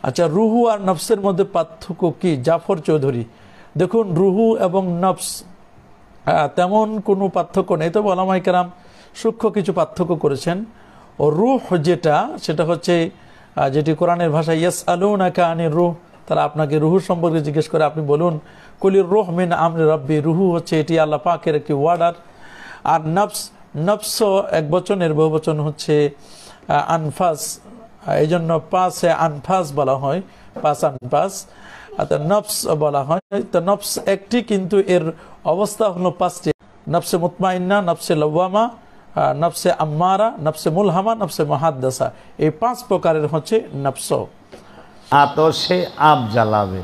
আচ্ছা, রুহু আর নফসের মধ্যে পার্থক্য কি? জাফর চৌধুরী, দেখুন রুহু এবং নফস তেমন কোনো পার্থক্য নেই, তবে ওলামায়ে কেরাম সূক্ষ্ম কিছু পার্থক্য করেছেন। ও রুহ যেটা, সেটা হচ্ছে যেটি কোরআনের ভাষায় ইয়াসআলুনাকা আনির রুহ, তারা আপনাকে রুহু সম্পর্কে জিজ্ঞেস করে, আপনি বলুন কুলির রুহ মিন আমরি রাব্বি, রুহু হচ্ছে এটি আল্লাহ পাকের একটি ওয়ার্ডার। আর নফস, নফস এক বচনের, বহু বচন হচ্ছে আনফাস, এই জন্য পাঁচে আনফাস বলা হয়, পাঁচ আনফাস, নফস বলা হয়। তো নফস একটি, কিন্তু এর অবস্থা হলো পাঁচটি: নফসে মুতমাইন্না, নফসে লওয়ামা, নফসে আম্মারা, নফসে মুলহামা, নফসে মুহাদ্দাসা, এই পাঁচ প্রকারের হচ্ছে নফস। আতশে আব জ্বালাবে,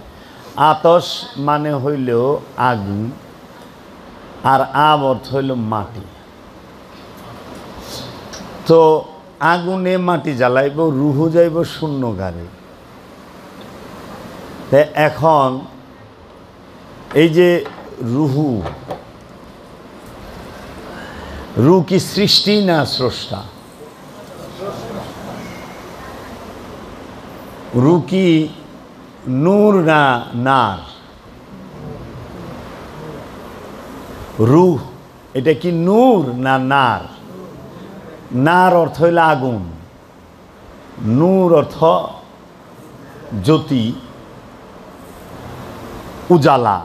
আতশ মানে হইল আগুন, আর আব অর্থ হইল মাটি। তো আগুনে মাটি জ্বালাইব, রুহু যাইব শূন্যকারে। এখন এই যে রুহু, রুহ কি সৃষ্টি না স্রষ্টা? রুহ কি নূর না নার? রুহ এটা কি নূর না নার? নার অর্থ হইল আগুন, নূর অর্থ জ্যোতি, উজালা,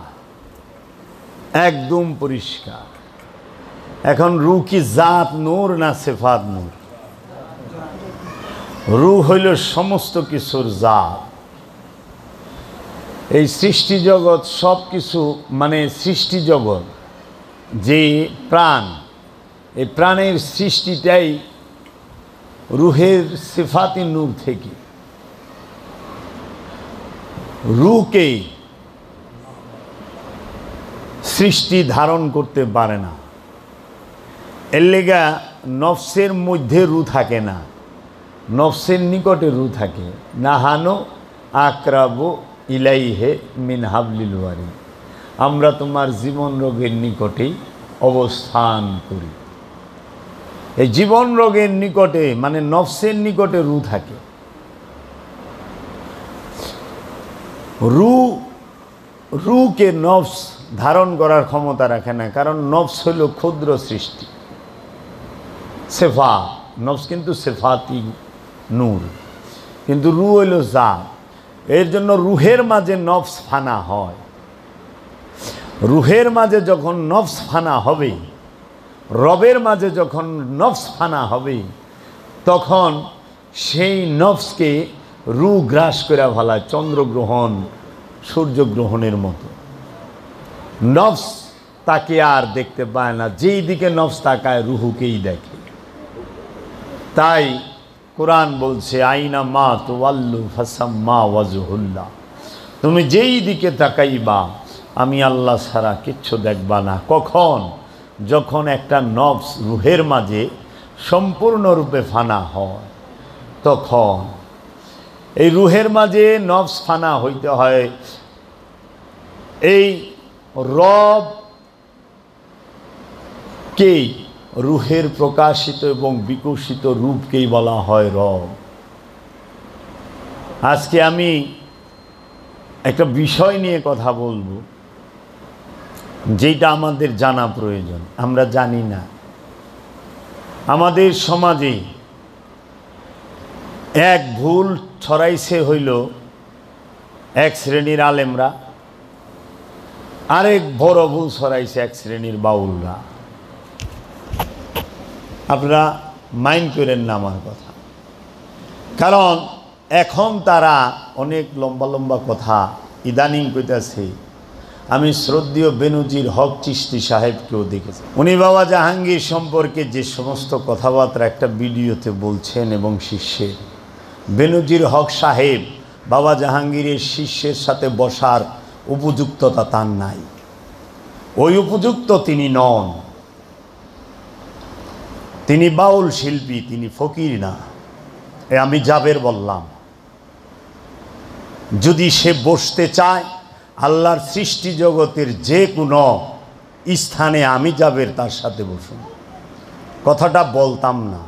একদম পরিষ্কার। এখন রুহ কি জাত নূর না সিফাত নূর? রুহ হইল সমস্ত কিছুর জাত। এই সৃষ্টি জগৎ সব কিছু, মানে সৃষ্টি জগৎ যে প্রাণ, এই প্রাণের সৃষ্টিটাই রুহের সিফাতি নূর থেকে। রুহকে সৃষ্টি ধারণ করতে পারে না, এর লেগা নফসের মধ্যে রুহ থাকে না, নফসের নিকটে রুহ থাকে। নাহানো আকরাবু ইলাইহে মিন হাবলিল ওয়ারিদ, আমরা তোমার জীবন রোগের নিকটেই অবস্থান করি। এই জীবন রোগের নিকটে মানে নফসের নিকটে রুহ থাকে। রুহকে নফস ধারণ করার ক্ষমতা রাখে না, কারণ নফস হইল ক্ষুদ্র সৃষ্টি, সেফা। নফস কিন্তু সেফাতি নূর, কিন্তু রুহ হইল জাত। এর জন্য রুহের মাঝে নফস ফানা হয়। রুহের মাঝে যখন নফস ফানা হবে, রবের মাঝে যখন নফস ফানা হবে, তখন সেই নফসকে রুহ গ্রাস করে ফেলায়, চন্দ্রগ্রহণ সূর্যগ্রহণের মতো। নফস তাকে আর দেখতে পায় না, যেই দিকে নফস তাকায় রুহুকেই দেখে। তাই কোরআন বলছে আইনা মা তুওয়াল্লু ফাসাম্মা ওয়াজহুল্লাহ, তুমি যেই দিকে তাকাইবা আমি আল্লাহ ছাড়া কিচ্ছু দেখবা না। কখন? যখন একটা নফস রুহের মাঝে সম্পূর্ণরূপে ফানা হয়, তখন এই রুহের মাঝে নফস ফানা হইতে হয়। এই রব কে? রুহের প্রকাশিত এবং বিকশিত রূপকেই বলা হয় রব। আজকে আমি একটা বিষয় নিয়ে কথা বলবো, যেটা আমাদের জানা প্রয়োজন, আমরা জানি না। আমাদের সমাজে এক ভুল ছড়াইছে হইল এক শ্রেণীর আলেমরা, আরেক বড় ভুল ছড়াইছে এক শ্রেণীর বাউলরা। আপনারা মাইন্ড করেন না আমার কথা, কারণ এখন তারা অনেক লম্বা লম্বা কথা ইদানিং কইতাছে। আমি শ্রদ্ধেয় বেনজির হক চিশতি সাহেবকেও দেখেছি, উনি বাবা জাহাঙ্গীর সম্পর্কে যে সমস্ত কথাবার্তা একটা ভিডিওতে বলছেন, এবং শিষ্যের বেনজির হক সাহেব বাবা জাহাঙ্গীরের শিষ্যের সাথে বসার উপযুক্ততা তার নাই, ওই উপযুক্ত তিনি নন। তিনি বাউল শিল্পী, তিনি ফকির না। আমি জাবের বললাম, যদি সে বসতে চায় আল্লাহর সৃষ্টি জগতের যে কোনো স্থানে, আমি জাবের তার সাথে বসুন। কথাটা বলতাম না,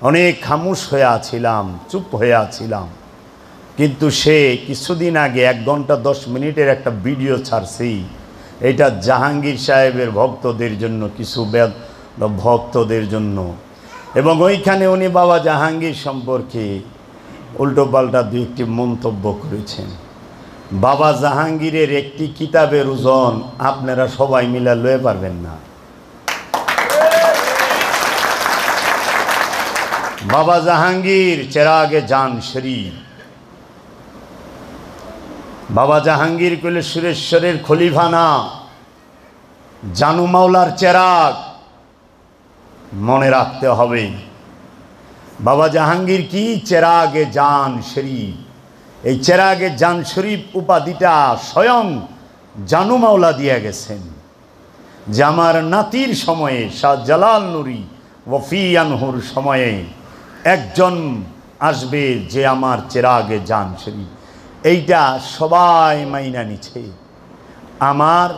অনেক খামোশ হয়ে আছিলাম, চুপ হয়ে আছিলাম। কিন্তু সে কিছুদিন আগে 1 ঘন্টা 10 মিনিটের একটা ভিডিও ছাড়ছি, এটা জাহাঙ্গীর সাহেবের ভক্তদের জন্য, কিছু ভক্তদের জন্য। এবং ওইখানে উনি বাবা জাহাঙ্গীর সম্পর্কে উল্টোপাল্টা 2-1টি মন্তব্য করেছেন। বাবা জাহাঙ্গীরের একটি কিতাবের ওজন আপনারা সবাই মিলে লয়ে পারবেন না। বাবা জাহাঙ্গীর চেরাগে জান শরীফ, বাবা জাহাঙ্গীর কইলে সুরেশ্বরের খলিফা না, জানু মাওলার চেরাগ, মনে রাখতে হবে। বাবা জাহাঙ্গীর কি? চেরাগে জান শরীফ। এই চেরাগে জান শরীফ উপাধিটা স্বয়ং জানু মাওলা দিয়ে গেছেন যে আমার নাতির সময়ে, শাহ জালাল নুরি ওয়ফিয়ানহুর সময়ে একজন আসবে যে আমার চেরাগে জান শরীফ। এইটা সবাই মাইনা নিছে। আমার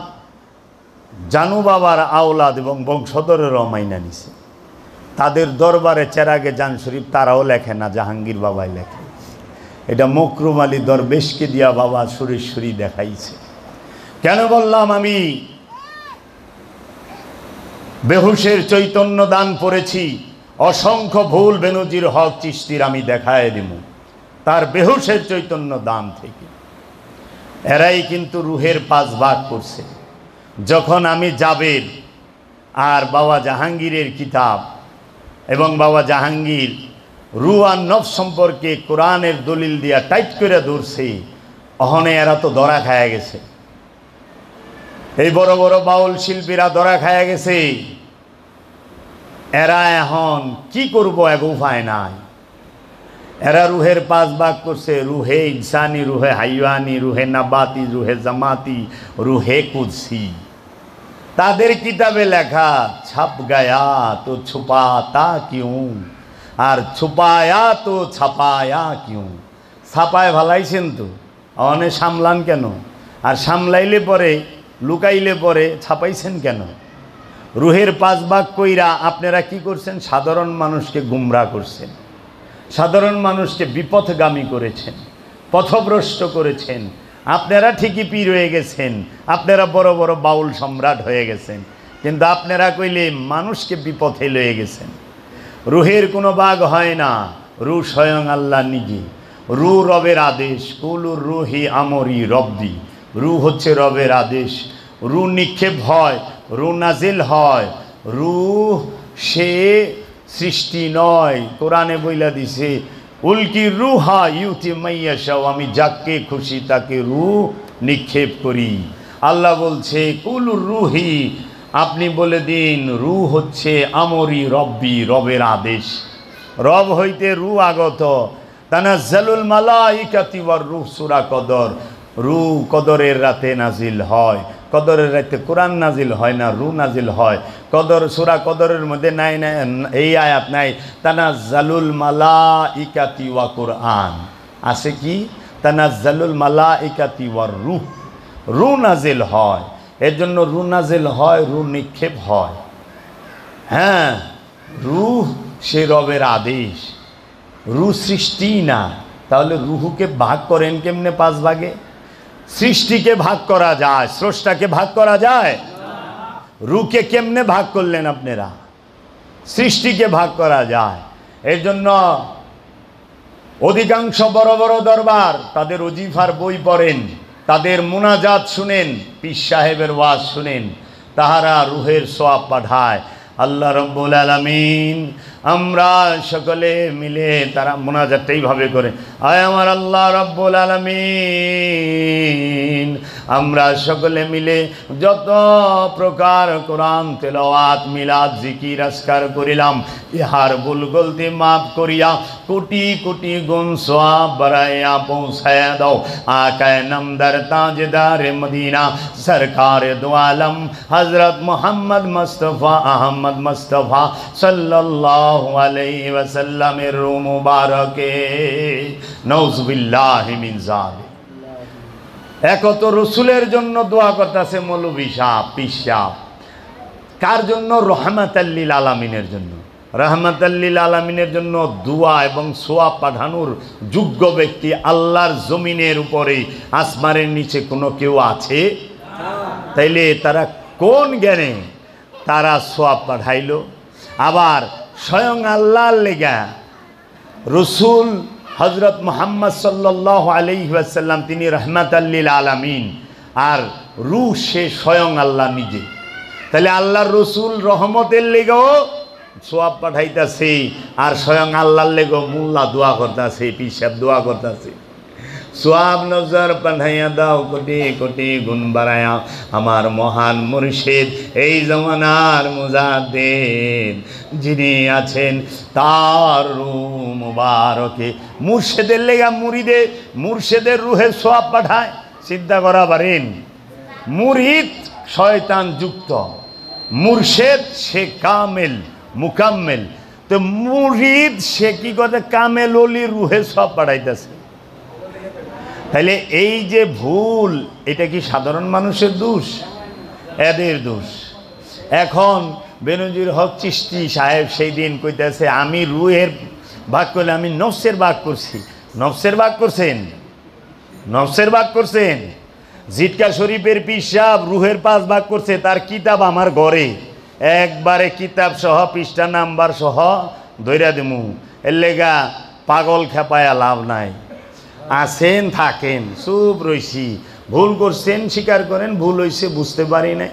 জানু বাবার আওলাদ এবং বংশধরেরও মাইনা নিছে। তাদের দরবারে চেরাগে জান শরীফ তারাও লেখে না, জাহাঙ্গীর বাবাই লেখে। এটা মকরুম আলী দরবেশকে দিয়া বাবা সুরেশ্বরী দেখাইছে। কেন বললাম? আমি বেহুশের চৈতন্য দান পড়েছি, অসংখ্য ভুল বেনজির হক চিশতির আমি দেখায় দিব তার বেহুশের চৈতন্য দান থেকে। এরাই কিন্তু রুহের 5 ভাগ করছে। যখন আমি জাবের আর বাবা জাহাঙ্গীরের কিতাব এবং বাবা জাহাঙ্গীর রুহ আর নফস সম্পর্কে কোরআনের দলিল দিয়া টাইট করে ধরছে, অহনে এরা তো ধরা খায়া গেছে। এই বড় বড় বাউল শিল্পীরা ধরা খায়া গেছে। এরা এখন কি করব, এক উপায় নাই। এরা রুহের 5 ভাগ করছে, রুহে ইনসানি, রুহে হাইওয়ানি, রুহে নাবাতি, রুহে জামাতি, রুহে কুদসি। তাদের কিতাবে লেখা ছাপ গায়া তো ছুপাতা কিউ, আর ছুপায়া তো ছাপায়া কিউ। ছাপায় ভালাইছেন তো, অনে সামলান কেন? আর সামলাইলে পরে, লুকাইলে পরে ছাপাইছেন কেন? রুহের 5 ভাগ কইরা আপনারা কি করছেন? সাধারণ মানুষকে গুমরা করছেন, সাধারণ মানুষকে বিপথগামী করেছেন, পথভ্রষ্ট করেছেন। আপনারা ঠিকই পীর হয়ে গেছেন, আপনারা বড় বড় বাউল সম্রাট হয়ে গেছেন, কিন্তু আপনারা কইলে মানুষকে বিপথে লয়ে গেছেন। রুহের কোনো ভাগ হয় না, রু স্বয়ং আল্লাহ নিজে। রু রবের আদেশ, কুলুর রুহি আমরি রব্বি। রু হচ্ছে রবের আদেশ। রু নিক্ষেপ হয়, রু নাজিল হয়। রু সে সৃষ্টি নয়। কোরআনে বইলা দিছে উলকি রুহা ইউতি মাইয়াশাও, আমি যাকে খুশি তাকে রু নিক্ষেপ করি। আল্লাহ বলছে কুলুর রুহি, আপনি বলে দিন রু হচ্ছে আমরি রব্বি, রবের আদেশ। রব হইতে রু আগত। তানাজ্জালুল মালাইকাতি ওয়ার রূহ, সূরা কদর। রু কদরের রাতে নাজিল হয়। কদরের রাতে কোরআন নাজিল হয় না, রু নাজিল হয়। কদর, সূরা কদরের মধ্যে নাই, এই আয়াত নাই তানাজ্জালুল মালাইকাতি ওয়া কোরআন। আছে কি? তানাজ্জালুল মালাইকাতি ওয়ার রূহ, রু নাজিল হয়। এর জন্য রু নাজিল হয়, রু নিক্ষেপ হয়। হ্যাঁ, রুহ সে রবের আদেশ। রু সৃষ্টি না, তাহলে রুহুকে ভাগ করেন কেমনে 5 ভাগে? সৃষ্টিকে ভাগ করা যায়, স্রষ্টাকে ভাগ করা যায়? রুকে কেমনে ভাগ করলেন আপনারা? সৃষ্টিকে ভাগ করা যায়। এর জন্য অধিকাংশ বড় বড় দরবার তাদের ওজিফার বই পড়েন, তাদের মুনাজাত শুনেন, পীর সাহেবের ওয়াজ শুনেন, তাহারা রুহের সওয়াব পাঠায়। আল্লাহ রব্বুল আলামিন, আমরা সকলে মিলে তারা মুনাজাতটা এইভাবে করে, আয় আমার আল্লাহ রব্বুল আলামিন, আমরা সকলে মিলে যত প্রকার কোরআন তেলাওয়াত, মিলাদ, জিকির, আজকার করিলাম, ইহার ভুল গলতি মাফ করিয়া কোটি কোটি গুণ সওয়াব বাড়াইয়া পৌঁছায়া দাও। আকায়ে নামদার তাজদার মদিনা সরকারে দো আলম হযরত মুহাম্মদ মুস্তাফা আহমদ মুস্তাফা সাল্লাল্লাহু আলাইহি ওয়াসাল্লামের রূহ মুবারকে, নাউযুবিল্লাহি মিন যালিক। একত রসুলের জন্য দোয়া করতেছে মৌলভী সাহেব, পীর সাহেব। কার জন্য? রহমাতাল লিল আলামিনের জন্য। রাহমাতাল্লিল আলামিনের জন্য দোয়া এবং সোয়াব পাঠানোর যোগ্য ব্যক্তি আল্লাহর জমিনের উপরে আসমানের নিচে কোনো কেউ আছে? তাইলে তারা কোন জ্ঞানে তারা সোয়াব পাঠাইল? আবার স্বয়ং আল্লাহর লেগা রসুল হজরত মুহাম্মদ সাল্লাল্লাহু আলাইহি ওয়াসাল্লাম, তিনি রাহমাতাল্লিল আলামিন, আর রূহ সে স্বয়ং আল্লাহ নিজে। তাহলে আল্লাহর রসুল রহমতের লেগেও সোয়াব পাঠাইতেছে, আর স্বয়ং আল্লাহর লেগেও মোল্লা দোয়া করতেছে, পিসাব দোয়া করতেছে, সোয়াব নজর পাঠাইয়া দাও কোটি কোটি গুণ বাড়ায়া আমার মহান মুর্শিদ, এই জমানার মুজাদ্দিদ যিনি আছেন তার রূহ মুবারকে। মুর্শিদের লেগা মুর্শিদের রুহে সোয়াব পাঠায়, চিন্তা করা পারেন? মুরিদ শয়তান যুক্ত, মুর্শিদ সে কামেল মুকাম্মেল, তো মুরিদ সে কি করে কামেল ওলি রুহে সোয়াব পাঠাইতেছে। তাহলে এই যে ভুল, এটা কি সাধারণ মানুষের দোষ? এদের দোষ। এখন বেনজির হক চিশতি সাহেব সেই দিন কইতেছে আমি রুহের ভাগ করলে আমি নফসের ভাগ করছি। নফসের ভাগ করছেন? নফসের ভাগ করছেন? জিটকা শরীফের পীর সাহেব রুহের 5 ভাগ করছে, তার কিতাব আমার ঘরে, একবারে কিতাব সহ পৃষ্ঠা নাম্বার সহ ধইরা দিমু। এর লেগা পাগল খেপায়া লাভ নাই। আছেন থাকেন, চুপ রইছি। ভুল করছেন স্বীকার করেন, ভুল হয়েছে বুঝতে পারি না,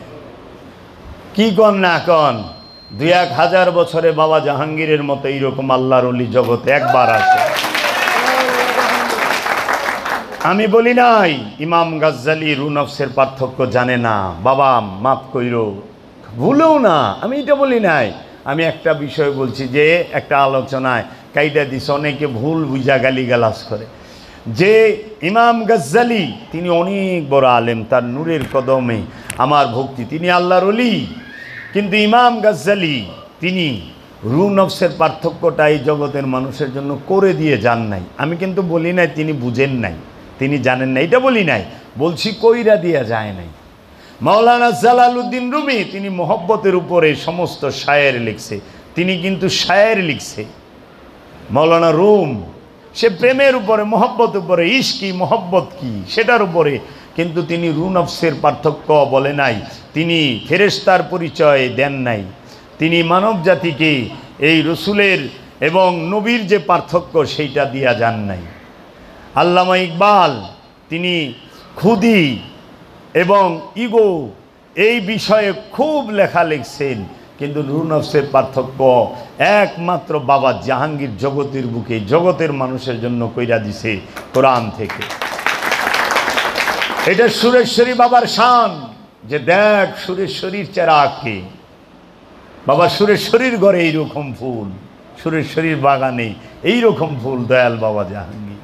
কি কন না কন। 2-1000 বছরে বাবা জাহাঙ্গীরের মতো এইরকম আল্লাহর ওলি জগতে একবার আছে। আমি বলি নাই ইমাম গাজ্জালি রু নফসের পার্থক্য জানে না, বাবা মাফ কইরো, ভুলেও না, আমি এটা বলি নাই। আমি একটা বিষয় বলছি যে একটা আলোচনায় কাইদা দিস, অনেকে ভুল বুঝা গালিগালাজ করে, যে ইমাম গাজ্জালি তিনি অনেক বড় আলেম, তার নূরের কদমে আমার ভক্তি, তিনি আল্লাহর ওলি। কিন্তু ইমাম গাজ্জালি তিনি রু নফসের পার্থক্যটা এই জগতের মানুষের জন্য করে দিয়ে যান নাই। আমি কিন্তু বলি নাই তিনি বুঝেন নাই, তিনি জানেন না, এটা বলি নাই, বলছি কইরা দিয়া যায় নাই। মাওলানা জালালউদ্দিন রুমি তিনি মোহব্বতের উপরে সমস্ত শায়ের লিখছে, তিনি কিন্তু শায়ের লিখছে। মাওলানা রুম সে প্রেমের উপরে, মহব্বতের উপরে, ইশকি মহব্বত কি সেটার উপরে, কিন্তু তিনি রু নফসের পার্থক্য বলে নাই, তিনি ফেরেশতার পরিচয় দেন নাই, তিনি মানব জাতিকে এই রসুলের এবং নবীর যে পার্থক্য সেইটা দিয়া যান নাই। আল্লামা ইকবাল তিনি খুদি এবং ইগো এই বিষয়ে খুব লেখা লিখছেন, কিন্তু রু নফসের পার্থক্য একমাত্র বাবা জাহাঙ্গীর জগতের বুকে জগতের মানুষের জন্য কইরা দিছে কোরআন থেকে। এটা সুরেশ্বরী বাবার শান, যে দেখ সুরেশ্বরীর চেরাগকে, বাবা সুরেশ্বরীর ঘরে এইরকম ফুল, সুরেশ্বরীর বাগানে এইরকম ফুল, দয়াল বাবা জাহাঙ্গীর।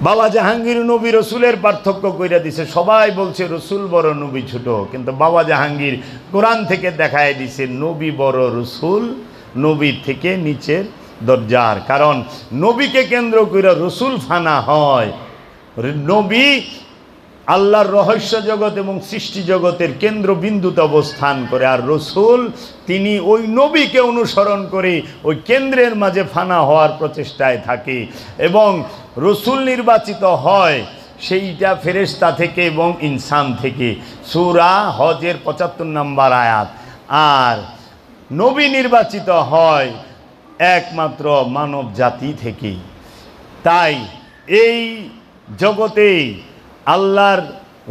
বাবা জাহাঙ্গীর নবী রসুলের পার্থক্য কইরা দিছে। সবাই বলছে রসুল বড় নবী ছোট, কিন্তু বাবা জাহাঙ্গীর কোরআন থেকে দেখায় দিছে নবী বড়, রসুল নবীর থেকে নিচের দরজার। কারণ নবীকে কেন্দ্র কইরা রসুল ফানা হয়। নবী আল্লাহর রহস্য জগৎ এবং সৃষ্টি জগতের কেন্দ্রবিন্দুতে অবস্থান করে, আর রসুল তিনি ওই নবীকে অনুসরণ করে ওই কেন্দ্রের মাঝে ফানা হওয়ার প্রচেষ্টায় থাকে, এবং রসুল নির্বাচিত হয় সেইটা ফেরেশতা থেকে এবং ইনসান থেকে, সূরা হজের 75 নম্বর আয়াত। আর নবী নির্বাচিত হয় একমাত্র মানব জাতি থেকে। তাই এই জগতে আল্লাহর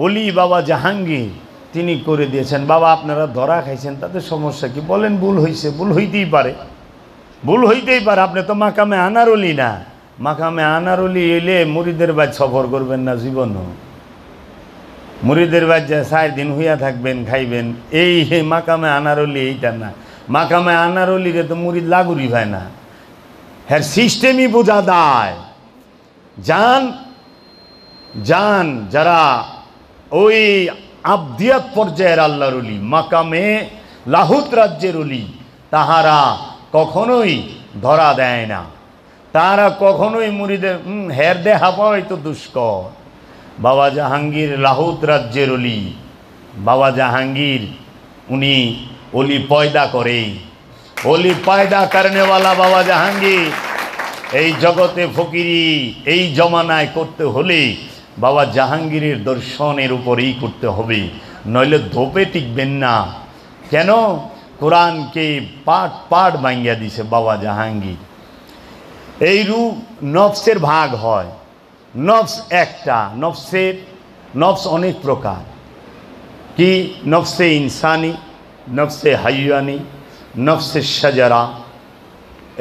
ওলি বাবা জাহাঙ্গীর তিনি করে দিয়েছেন। বাবা আপনারা ধরা খাইছেন, তাতে সমস্যা কি? বলেন ভুল হয়েছে, ভুল হইতেই পারে, ভুল হইতেই পারে। আপনি তো মাকামে আনার ওলি না, মাকামে আনার ওলি এলে মুরিদের বাজ সফর করবেন না জীবনও, মুরিদের বাজ 4 দিন হইয়া থাকবেন, খাইবেন, এই মাকামে আনার ওলি এইটা না। মাকামে আনার ওলিরে তো মুরিদ লাগুরি হয় না, হ্যাঁ সিস্টেমই বোঝা দায়। যান যারা ওই আবদিয়াত পর্যায়ের আল্লাহর ওলি, মাকামে লাহুত রাজ্যের ওলি, তাহারা কখনোই ধরা দেয় না, তারা কখনোই মুরিদের হের দেখা পাওয়াই তো দুষ্কর। বাবা জাহাঙ্গীর লাহুত রাজ্যের ওলি, বাবা জাহাঙ্গীর উনি ওলি পয়দা করে, ওলি পায়দা করনেওয়ালা বাবা জাহাঙ্গীর। এই জগতে ফকিরি এই জমানায় করতে হলে বাবা জাহাঙ্গীরের দর্শনের উপরেই করতে হবে, নইলে ধোপে টিকবেন না। কেন? কোরআনকে পাট পাট ভাঙ্গিয়া দিছে বাবা জাহাঙ্গীর। এই রূপ নফসের ভাগ হয়, নফস একটা, নফস অনেক প্রকার। কি? নফসে ইনসানি, নফসে হাইয়ানি, নফসে শাজারা,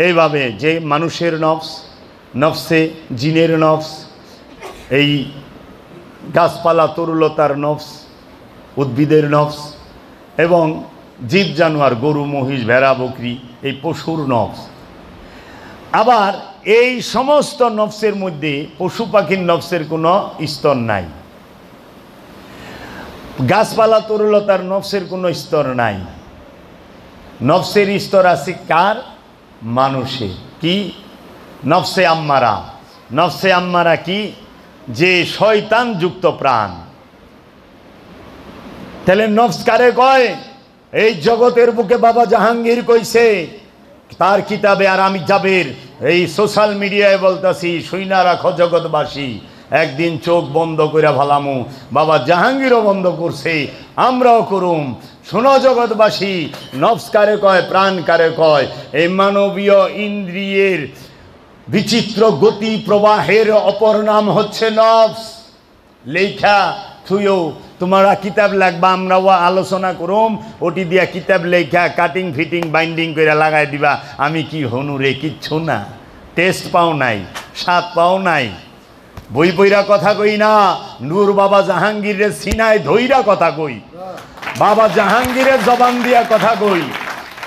এইভাবে যে মানুষের নফস, নফসে জিনের নফস, এই গাছপালা তরুলতার নফস, উদ্ভিদের নফস, এবং জীব জানোয়ার গরু মহিষ ভেড়া বকরি এই পশুর নফস। আবার এই সমস্ত নফসের মধ্যে পশু পাখির নফসের কোনো স্তর নাই, গাছপালা তরুলতার নফসের কোনো স্তর নাই। নফসের স্তর আছে কার? মানুষের। কি? নফসে আম্মারা। নফসে আম্মারা কি? যে শয়তান যুক্ত প্রাণ। তাহলে নফস কারে কয়? এই জগতের বুকে বাবা জাহাঙ্গীর কইছে তার কিতাবে, আর আমি জাবের এই সোশ্যাল মিডিয়ায় বলতাছি, শুইনা রাখো জগৎবাসী, একদিন চোখ বন্ধ করে ভালামু। বাবা জাহাঙ্গীরও বন্ধ করছে, আমরাও করুম। শোনো জগৎবাসী, নফস কারে কয়, প্রাণ কারে কয়? এই মানবীয় ইন্দ্রিয়ের বিচিত্র গতি প্রবাহের অপর নাম হচ্ছে নফস। লেখা থুয়ো তোমরা কিতাব লাগবা, আমরাও আলোচনা করুম, ওটি দিয়া কিতাব লেখা কাটিং ফিটিং বাইন্ডিং করে লাগাই দিবা। আমি কি হনু রে? কিচ্ছু না, টেস্ট পাও নাই, স্বাদ পাও নাই। বই বইরা কথা কই না, নূর বাবা জাহাঙ্গীরের সিনায় ধইরা কথা কই, বাবা জাহাঙ্গীরের জবান দিয়া কথা কই,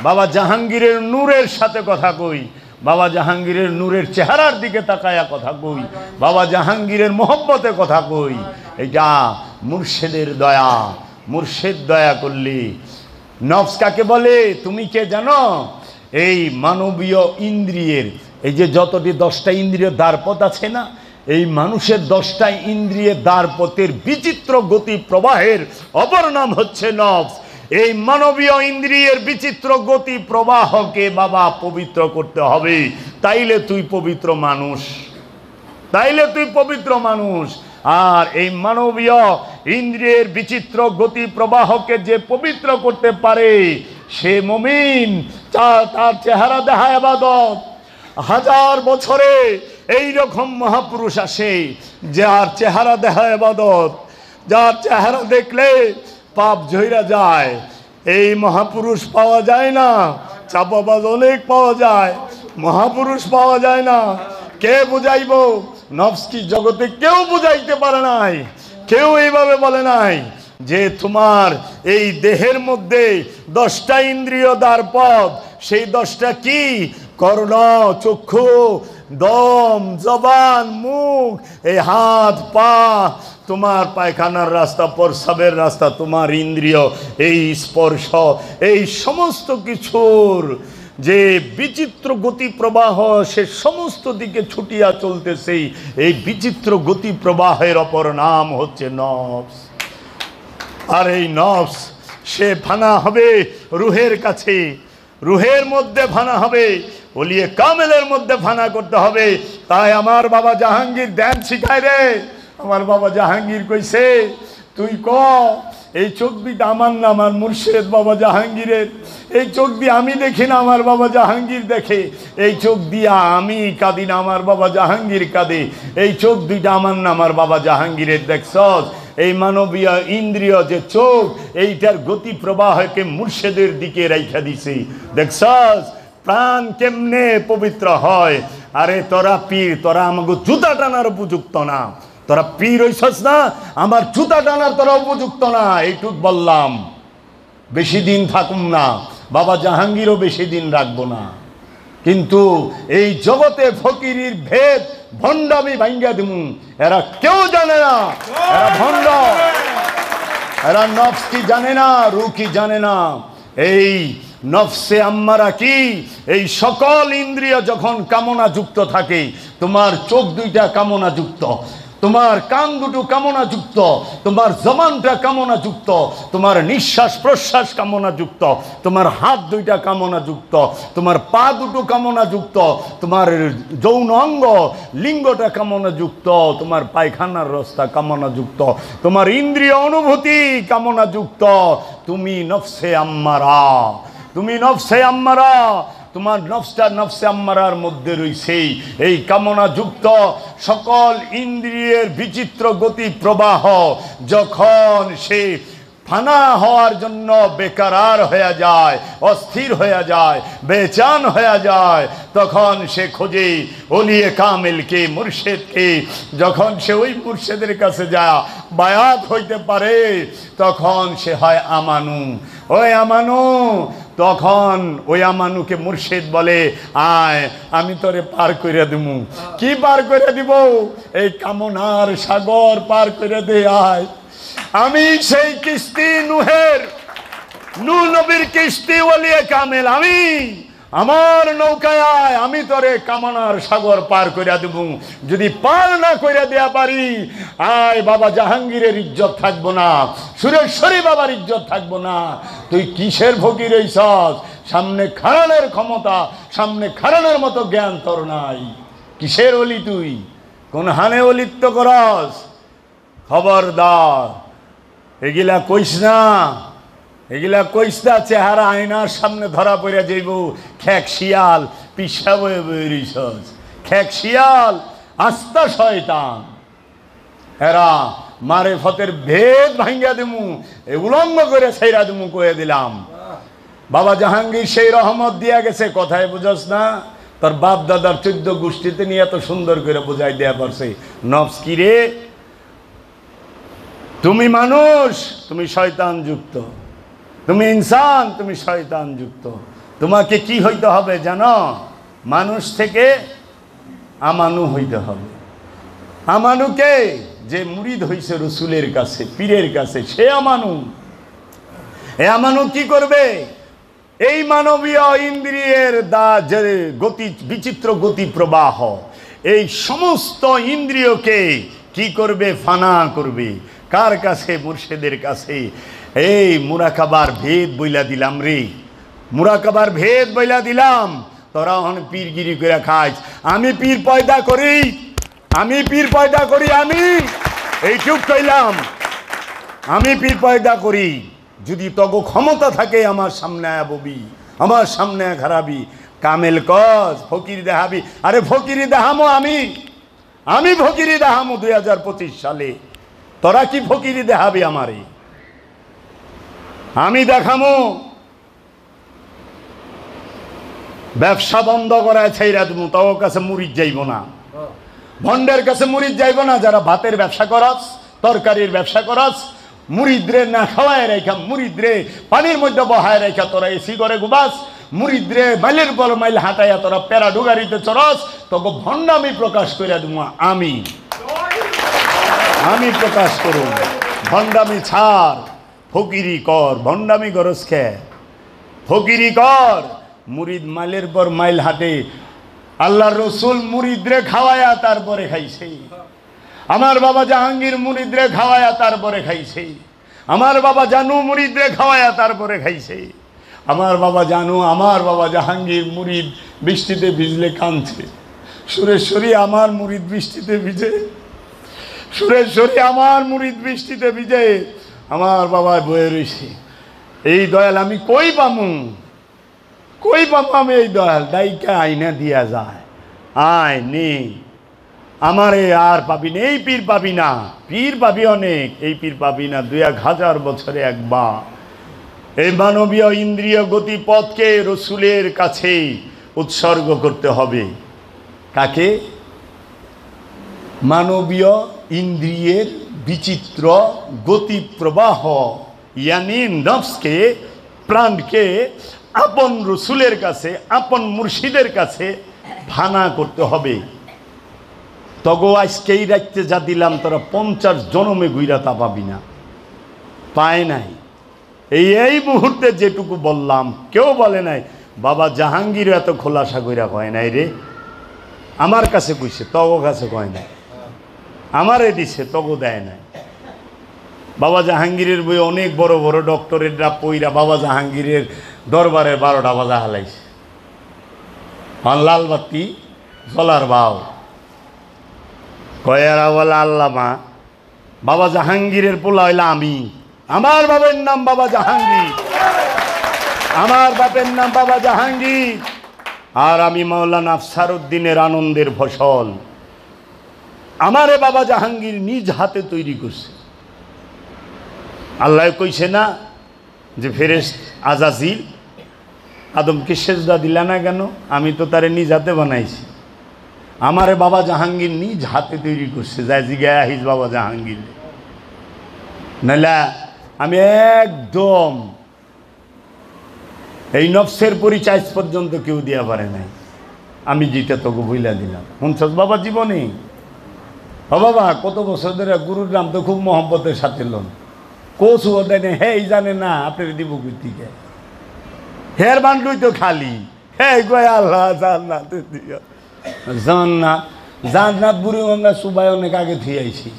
বাবা জাহাঙ্গীরের নূরের সাথে কথা কই, বাবা জাহাঙ্গীরের নূরের চেহারার দিকে তাকায়া কথা কই, বাবা জাহাঙ্গীরের মোহব্বতে কথা কই। এটা মুর্শেদের দয়া। মুর্শেদ দয়া করলে। নফস কাকে বলে তুমি কে জানো? এই মানবীয় ইন্দ্রিয়ের এই যে যতটি 10টা ইন্দ্রিয় দ্বারপথ আছে না, এই মানুষের 10টা ইন্দ্রিয়ের দ্বারপথের বিচিত্র গতি প্রবাহের অপর নাম হচ্ছে নফস। এই মানবীয় ইন্দ্রিয়ের বিচিত্র গতি প্রবাহকে বাবা পবিত্র করতে হবে, তাইলে তুই পবিত্র মানুষ, তাইলে তুই পবিত্র মানুষ। আর এই মানবীয় ইন্দ্রিয়ের বিচিত্র গতি প্রবাহকে যে পবিত্র করতে পারে সে মুমিন। তার চেহারা দেখায় ইবাদত। 1000 বছরে এই রকম মহাপুরুষ আসে যার চেহারা দেখায় ইবাদত, যার চেহারা দেখলে পাপ ঝইরা যায়। এই মহাপুরুষ পাওয়া যায় না, চাপাবাজ অনেক পাওয়া যায়, মহাপুরুষ পাওয়া যায় না। কে বুঝাইব? নফস কি জগতে কেউ বুঝাইতে পারে নাই, কেউ এইভাবে বলে নাই যে তোমার এই দেহের মধ্যে 10টা ইন্দ্রিয় দ্বারপথ, সেই 10টা কি? কর্ণ, চক্ষু, দম, জবান, মুখ, এই হাত পা, তোমার পায়খানার রাস্তা, প্রস্রাবের রাস্তা, তোমার ইন্দ্রিয়, এই স্পর্শ, এই সমস্ত কিছুর যে বিচিত্র গতি প্রবাহ সে সমস্ত দিকে ছুটিয়া চলতেছে। এই বিচিত্র গতি প্রবাহের অপর নাম হচ্ছে নফস। আর এই নফস সে ফানা হবে রুহের কাছে, রুহের মধ্যে ফানা হবে, ওলিয়ে কামেলের মধ্যে ফানা করতে হবে। তাই আমার বাবা জাহাঙ্গীর ধ্যান শিখায় রে। আমার বাবা জাহাঙ্গীর কইছে তুই ক এই চোখ দিটা আমার না, আমার মুর্শেদ বাবা জাহাঙ্গীরের। এই চোখ দিয়ে আমি দেখি না, আমার বাবা জাহাঙ্গীর দেখে। এই চোখ দিয়া আমি কাঁদি না, আমার বাবা জাহাঙ্গীর কাঁদে। এই চোখ দুইটা আমার না, আমার বাবা জাহাঙ্গীরের। দেখছস এই মানবীয় ইন্দ্রিয় যে চোখ, এইটার গতি প্রবাহকে মুর্শেদের দিকে রাইখা দিছে। দেখছস প্রাণ কেমনে পবিত্র হয়। আরে তোরা পীর, তোরা আমাকে জুতা টানার উপযুক্ত না। তোরা পীর হইছস না, আমার জুতা টানার তোরা উপযুক্ত না। এইটুক বললাম, বেশি দিন থাকুম না, বাবা জাহাঙ্গীরও বেশি দিন রাখবো না। কিন্তু এই জগতে ফকিরির ভেদ ভণ্ডামি ভাঙ্গা দিমু। এরা কেউ জানে না, এরা ভণ্ড, এরা নফস কি জানে না, রূহ কি জানে না। এই নফসে আম্মারা কি? এই সকল ইন্দ্রিয় যখন কামনা যুক্ত থাকে, তোমার চোখ দুইটা কামনা যুক্ত, তোমার কান দুটো কামনাযুক্ত, তোমার জবানটা কামনাযুক্ত, তোমার নিঃশ্বাস প্রশ্বাস কামনাযুক্ত, তোমার হাত দুইটা কামনাযুক্ত, তোমার পা দুটো কামনাযুক্ত, তোমার যৌন অঙ্গ লিঙ্গটা কামনাযুক্ত, তোমার পায়খানার রাস্তা কামনাযুক্ত, তোমার ইন্দ্রিয় অনুভূতি কামনাযুক্ত। তুমি নফসে আম্মারা, তুমি নফসে আম্মারা, তোমার নফসটা নফসে আম্মারার মধ্যে রয়েছে এই কামনাযুক্ত সকল ইন্দ্রিয়ের বিচিত্র গতি প্রবাহ। যখন সে ফানা হওয়ার জন্য বেকারার হয়ে যায়, অস্থির হয়ে যায়, বেচান হয়ে যায়, তখন সে খোঁজে ওলিয়ে কামেলকে, মুর্শেদকে। যখন সে ওই মুর্শেদের কাছে যায়, বায়াত হইতে পারে, তখন সে হয় আমানু। ওই আমানু, তখন ওই আমানুকে মুর্শিদ বলে, আয় আমি তোরে পার করে দিব। কি পার করে দিব? এই কামনার সাগর পার করে দে, আয়। আমি সেই কিস্তি নুহের, নূহ নবীর কিস্তি ওলিয়ে কামেল, আমি আমার নৌকায় আয়, আমি তোরে কামনার সাগর পার করে দেব। যদি পার না করে দেয়া পারি, আয় বাবা জাহাঙ্গীরের ইজ্জত থাকবো না, সুরেশ্বরী বাবার ইজ্জত থাকবো না। তুই কিসের ফকির হইছস? সামনে খাড়ানোর ক্ষমতা, সামনে খাড়ানোর মতো জ্ঞান তোর নাই। কিসের অলি তুই? কোন হানে অলিত্ব করস? খবরদার, এগুলা কইস না, এগুলা কইস না। চেহারা আয়নার সামনে ধরা পড়ে যাইব। খেক শিয়াল, পিসা বয়ে বয়ে রইছস। খেক শিয়াল, আস্তা শয়তান। এরা মারে ফতের ভেদ ভাঙ্গা দিমু, উলঙ্গ করে ছাইরা দিমু, কয়ে দিলাম। বাবা জাহাঙ্গীর সেই রহমত দিয়া গেছে, কথায় বুঝস না? তোর বাপ দাদার 14 গোষ্ঠীতে নিয়ে এত সুন্দর করে বুঝাই দেয়া পারছে। নফস কি রে? তুমি মানুষ, তুমি শয়তান যুক্ত। তুমি ইনসান, তুমি শয়তান যুক্ত। তোমাকে কি হইতে হবে জানো? মানুষ থেকে আমানু হইতে হবে। আমানুকে, যে মুরিদ হইছে রসুলের কাছে, পীরের কাছে, সে আমানু। এ আমানু কি করবে? এই মানবীয় ইন্দ্রিয়ের যে গতি, বিচিত্র গতি প্রবাহ, এই সমস্ত ইন্দ্রিয়কে কি করবে? ফানা করবে। কার কাছে? মুর্শিদের কাছে। এই মুরাকাবার ভেদ বইলা দিলাম রে, মুরাকাবার ভেদ বইলা দিলাম। তোরা এখন পীরগিরি করে খাইছ। আমি পীর পয়দা করি, আমি পীর পয়দা করি, আমি এইটুক কইলাম, আমি পীর পয়দা করি। যদি তগো ক্ষমতা থাকে আমার সামনে ববি, আমার সামনে খারাপি, কামেল কস, ফকির দেখাবি। আরে ফকিরি দেখামো আমি, আমি ফকিরি দেখামো 2025 সালে। তোরা কি ফকিরি দেখাবি আমারে? আমি দেখামো। ব্যবসা বন্ধ করায় ছাইরা দেবো, তাও কাছে মুরিদ যাইব না, ভন্ডের কাছে মুরিদ যাইব না। যারা ভাতের ব্যবসা করস, তরকারির ব্যবসা করস, মুরিদরে না খাওয়ায় রেখা, মুরিদরে পানির মধ্যে বহায় রেখা তোরা এসি করে ঘুমাস, মুরিদরে মাইলের পর মাইল হাঁটাইয়া তোরা প্যারা ডুগারিতে চরস, তোকে ভণ্ডামি প্রকাশ করে দেবো আমি, আমি প্রকাশ করুন। ভণ্ডামি ছাড়, ফকিরি কর। ভণ্ডামি গরজ খে, ফকিরি কর। মুরিদ মাইলের পর মাইল হাঁটে। আল্লাহর রসুল মুরিদরে খাওয়ায়া তারপরে খাইছে। আমার বাবা জাহাঙ্গীর মুরিদরে খাওয়ায়া তারপরে খাইছে। আমার বাবা জানু মুরিদরে খাওয়ায়া তারপরে খাইছে। আমার বাবা জানু, আমার বাবা জাহাঙ্গীর মুরিদ বৃষ্টিতে ভিজলে কাঁদছে। সুরেশ্বরী আমার মুরিদ বৃষ্টিতে ভিজে, সুরেশ্বরী আমার মুরিদ বৃষ্টিতে ভিজে, আমার বাবা বয়ে রয়েছে। এই দয়াল আমি কই পামু, কই পামু আমি এই দয়াল? ডাইকা আইনা দিয়া যায়, আয় নেই আমারে আর পাবি না। এই পীর পাবি না, পীর পাবি অনেক, এই পীর পাবি না 2000 বছরে একবার। এই মানবীয় ইন্দ্রিয় গতিপথকে রসুলের কাছে উৎসর্গ করতে হবে। কাকে? মানবীয় ইন্দ্রিয়ের বিচিত্র গতি প্রবাহ, ইয়ানি নফসকে, প্রাণকে আপন রসুলের কাছে, আপন মুর্শিদের কাছে ফানা করতে হবে। তগো আজকেই রাখতে যা দিলাম, তোরা 50 জনমে গুইরা তা পাবি না, পায় নাই। এই মুহূর্তে যেটুকু বললাম, কেউ বলে নাই বাবা জাহাঙ্গীর এত খোলাসা কইরা কয় নাই রে, আমার কাছে কইছে, তগো কাছে কয় নাই। আমারে দিছে, তগো দেয় নাই। বাবা জাহাঙ্গীরের বই অনেক বড় বড় ডক্টরেটরা পইরা বাবা জাহাঙ্গীরের দরবারের 12টা বাজা হালাইছে। লাল বাতি জলার বাও কয়েরা বলা আল্লামা বাবা জাহাঙ্গীরের পোলা হইলা আমি। আমার বাবার নাম বাবা জাহাঙ্গীর, আমার বাপের নাম বাবা জাহাঙ্গীর, আর আমি মাওলানা আফসারউদ্দিনের আনন্দের ফসল। আমারে বাবা জাহাঙ্গীর নিজ হাতে তৈরি করছে। আল্লাহ কইছে না যে ফেরেশত আজাজিল আদমকে সেজদা দিলা না কেন? আমি তো তারে নিজ হাতে বানাইছি। আমারে বাবা জাহাঙ্গীর নিজ হাতে তৈরি করছে। যায় জিগায় আহিস বাবা জাহাঙ্গীর, নাইলা আমি একদম এই নফসের পরিচয় পর্যন্ত কেউ দিয়া পারে নাই। আমি যেটা তোকে বইলা দিলাম। শুনছস বাবা জীবনে? ও বাবা কত বছর ধরে গুরুর নাম তো খুব মহব্বতের সাথে লোন কোচ দেনে, হে জানে না আপনার দিব কইতিকে হের বান্ডুই তো খালি হে গয় আল্লাহ জান্নাত দিও। জান্নাত জান্নাত বুড়ি আমরা সুবাই অনেক আগে থুই আইছি।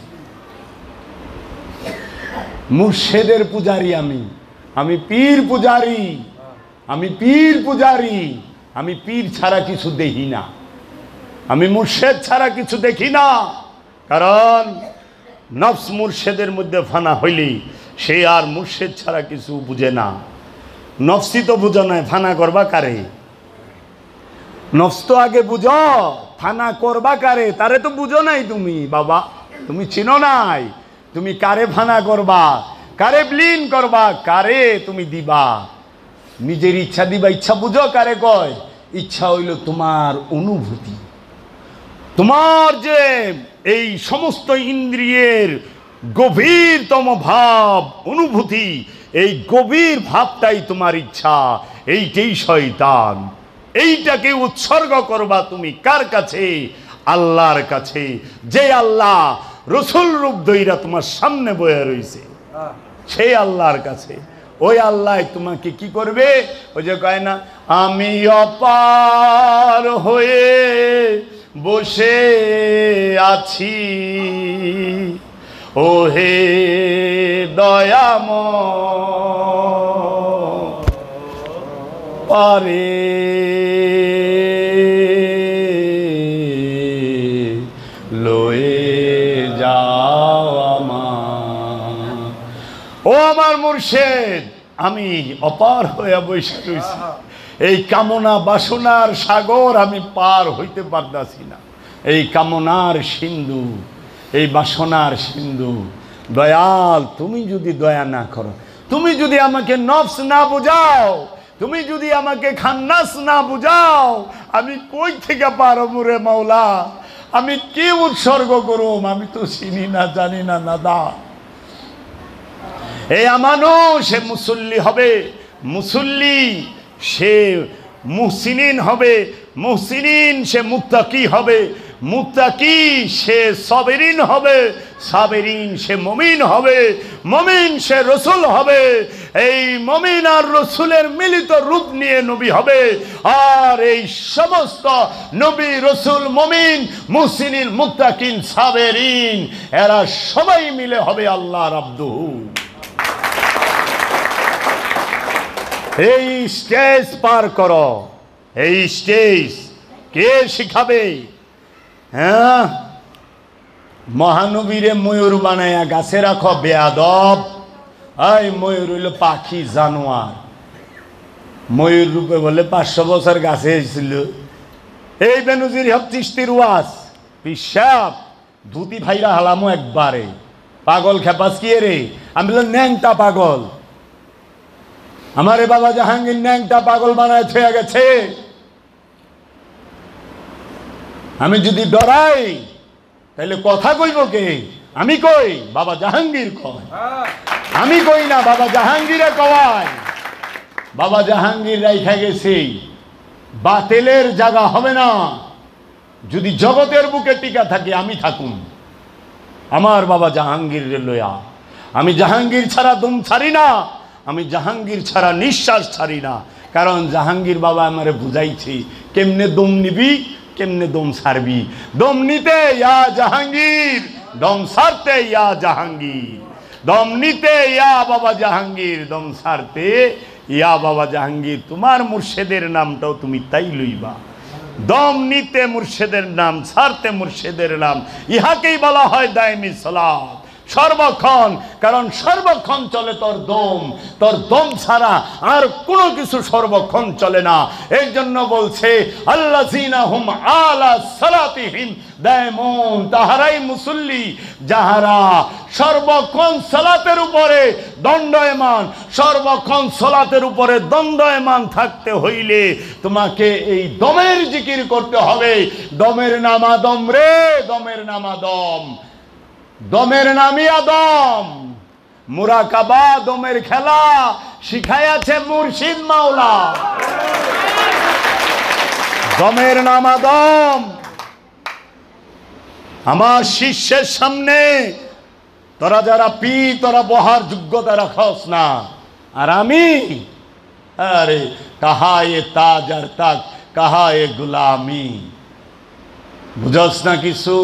মুর্শেদের পূজারি আমি, আমি পীর পূজারি, আমি পীর পূজারি, আমি পীর ছাড়া কিছু দেখি না, আমি মুর্শেদ ছাড়া কিছু দেখি না। কারণ নফস মুর্শেদের মধ্যে ফানা হইলি সে আর মুর্শেদ ছাড়া কিছু বুঝে না। নফসি তো বুঝো নাই, ফানা করবা কারে? নফস তো আগে বুঝো, ফানা করবা কারে তারে তো বুঝো নাই তুমি। বাবা তুমি চিনো নাই তুমি কারে ফানা করবা, কারে ব্লিন করবা, কারে তুমি দিবা। নিজের ইচ্ছা দিবা, ইচ্ছা বুঝো কারে কয়? ইচ্ছা হইল তোমার অনুভূতি, তোমার যে এই সমস্ত ইন্দ্রিয়ের গভীরতম ভাব অনুভূতি, এই গভীর ভাবটাই তোমার ইচ্ছা, এইটাই শয়তান। এইটাকে উৎসর্গ করবা তুমি কার কাছে? আল্লাহর কাছে, যে আল্লাহ রসুল রূপ ধইরা তোমার সামনে বয়ে রয়েছে, সেই আল্লাহর কাছে। ওই আল্লাহ তোমাকে কি করবে? ওই যে কয় না, আমি অপার হয়ে বসে আছি ও হে দয়াময় পারে লয়ে যাও আমার। ও আমার মুর্শেদ, আমি অপার হয়ে বসে রয়েছি, এই কামনা বাসনার সাগর আমি পার হইতে পারতাছি না। এই কামনার সিন্ধু, এই বাসনার সিন্ধু, দয়াল তুমি যদি দয়া না করো, তুমি যদি আমাকে নফস না বুঝাও, তুমি যদি আমাকে খান্নাস না বুঝাও, আমি কই থেকে পারবো রে মাওলা? আমি কি উৎসর্গ করুম? আমি তো চিনি না, জানি না নাদা। এই আমানো সে মুসল্লি হবে, মুসল্লি সে মুহসিনিন হবে, মুহসিনিন সে মুত্তাকি হবে, মুত্তাকি সে সাবেরিন হবে, সাবেরিন সে মুমিন হবে, মুমিন সে রসুল হবে। এই মুমিন আর রসুলের মিলিত রূপ নিয়ে নবী হবে। আর এই সমস্ত নবী, রসুল, মুমিন, মুহসিনিন, মুত্তাকিন, সাবেরিন এরা সবাই মিলে হবে আল্লাহর আব্দুহু। এই স্টেজ পার করো। এই স্টেজ কে শিখাবে? হ্যাঁ, মহানবীরে ময়ূর বানায়া গাছে রাখো বেয়াদব। এই ময়ূর হইল পাখি, জানোয়ার। ময়ূর রূপে বলে 500 বছর গাছে ছিল। এই বেনজির হক চিশতির ওয়াজ পিসাব ধুতি ভাইরা হালামো একবারে। পাগল খেপাস কি রে? আমি বললাম ন্যাংটা পাগল। আমারে বাবা জাহাঙ্গীর ন্যাংটা পাগল বানায় থয়ে গেছে। আমি যদি ডরাই তাহলে কথা কইব কে? আমি কই, বাবা জাহাঙ্গীর কয়। আমি কই না, বাবা জাহাঙ্গীরে কয়। বাবা জাহাঙ্গীর রাইখা গেছে, বাতিলের জায়গা হবে না। যদি জগতের বুকে টিকা থাকে আমি থাকুম আমার বাবা জাহাঙ্গীর লয়া। আমি জাহাঙ্গীর ছাড়া দম ছাড়ি না, আমি জাহাঙ্গীর ছাড়া নিঃশ্বাস ছাড়ি না। কারণ জাহাঙ্গীর বাবা আমারে বুঝাইছি কেমনে দম নিবি, কেমনে দম ছাড়বি। দম নিতে ইয়া জাহাঙ্গীর দম ছাড়তে ইয়া জাহাঙ্গীর, দম নিতে ইয়া বাবা জাহাঙ্গীর, দম ছাড়তে ইয়া বাবা জাহাঙ্গীর। তোমার মুর্শেদের নামটাও তুমি তাই লইবা, দম নিতে মুর্শেদের নাম, ছাড়তে মুর্শেদের নাম। ইহাকেই বলা হয় দায়মি সালাত, সর্বক্ষণ। কারণ সর্বক্ষণ চলে তোর দম ছাড়া আর কোনো কিছু সর্বক্ষণ চলে না। এর জন্য বলছে আল্লাযীনা হুম আলা সালাতিহিম দায়মুন, তাহারাই মুসল্লি যাহারা সর্বক্ষণ সালাতের উপরে দণ্ডায়মান। সর্বক্ষণ সালাতের উপরে দণ্ডায়মান থাকতে হইলে তোমাকে এই দমের জিকির করতে হবে। দমের নামা দম রে, দমের নামা দম, দমের নামিয়া দম। মুরাকাবা দমের খেলা শিখাইয়াছে মুর্শিদ মাওলা। দমের নামা দম। আমার শিষ্যের সামনে তোরা যারা পি, তোরা বহার যোগ্যতা রাখস না। আর আমি, আরে কাহা এ তাজ আর তাক, কাহা এ গুলামি। বুঝস না কিছু?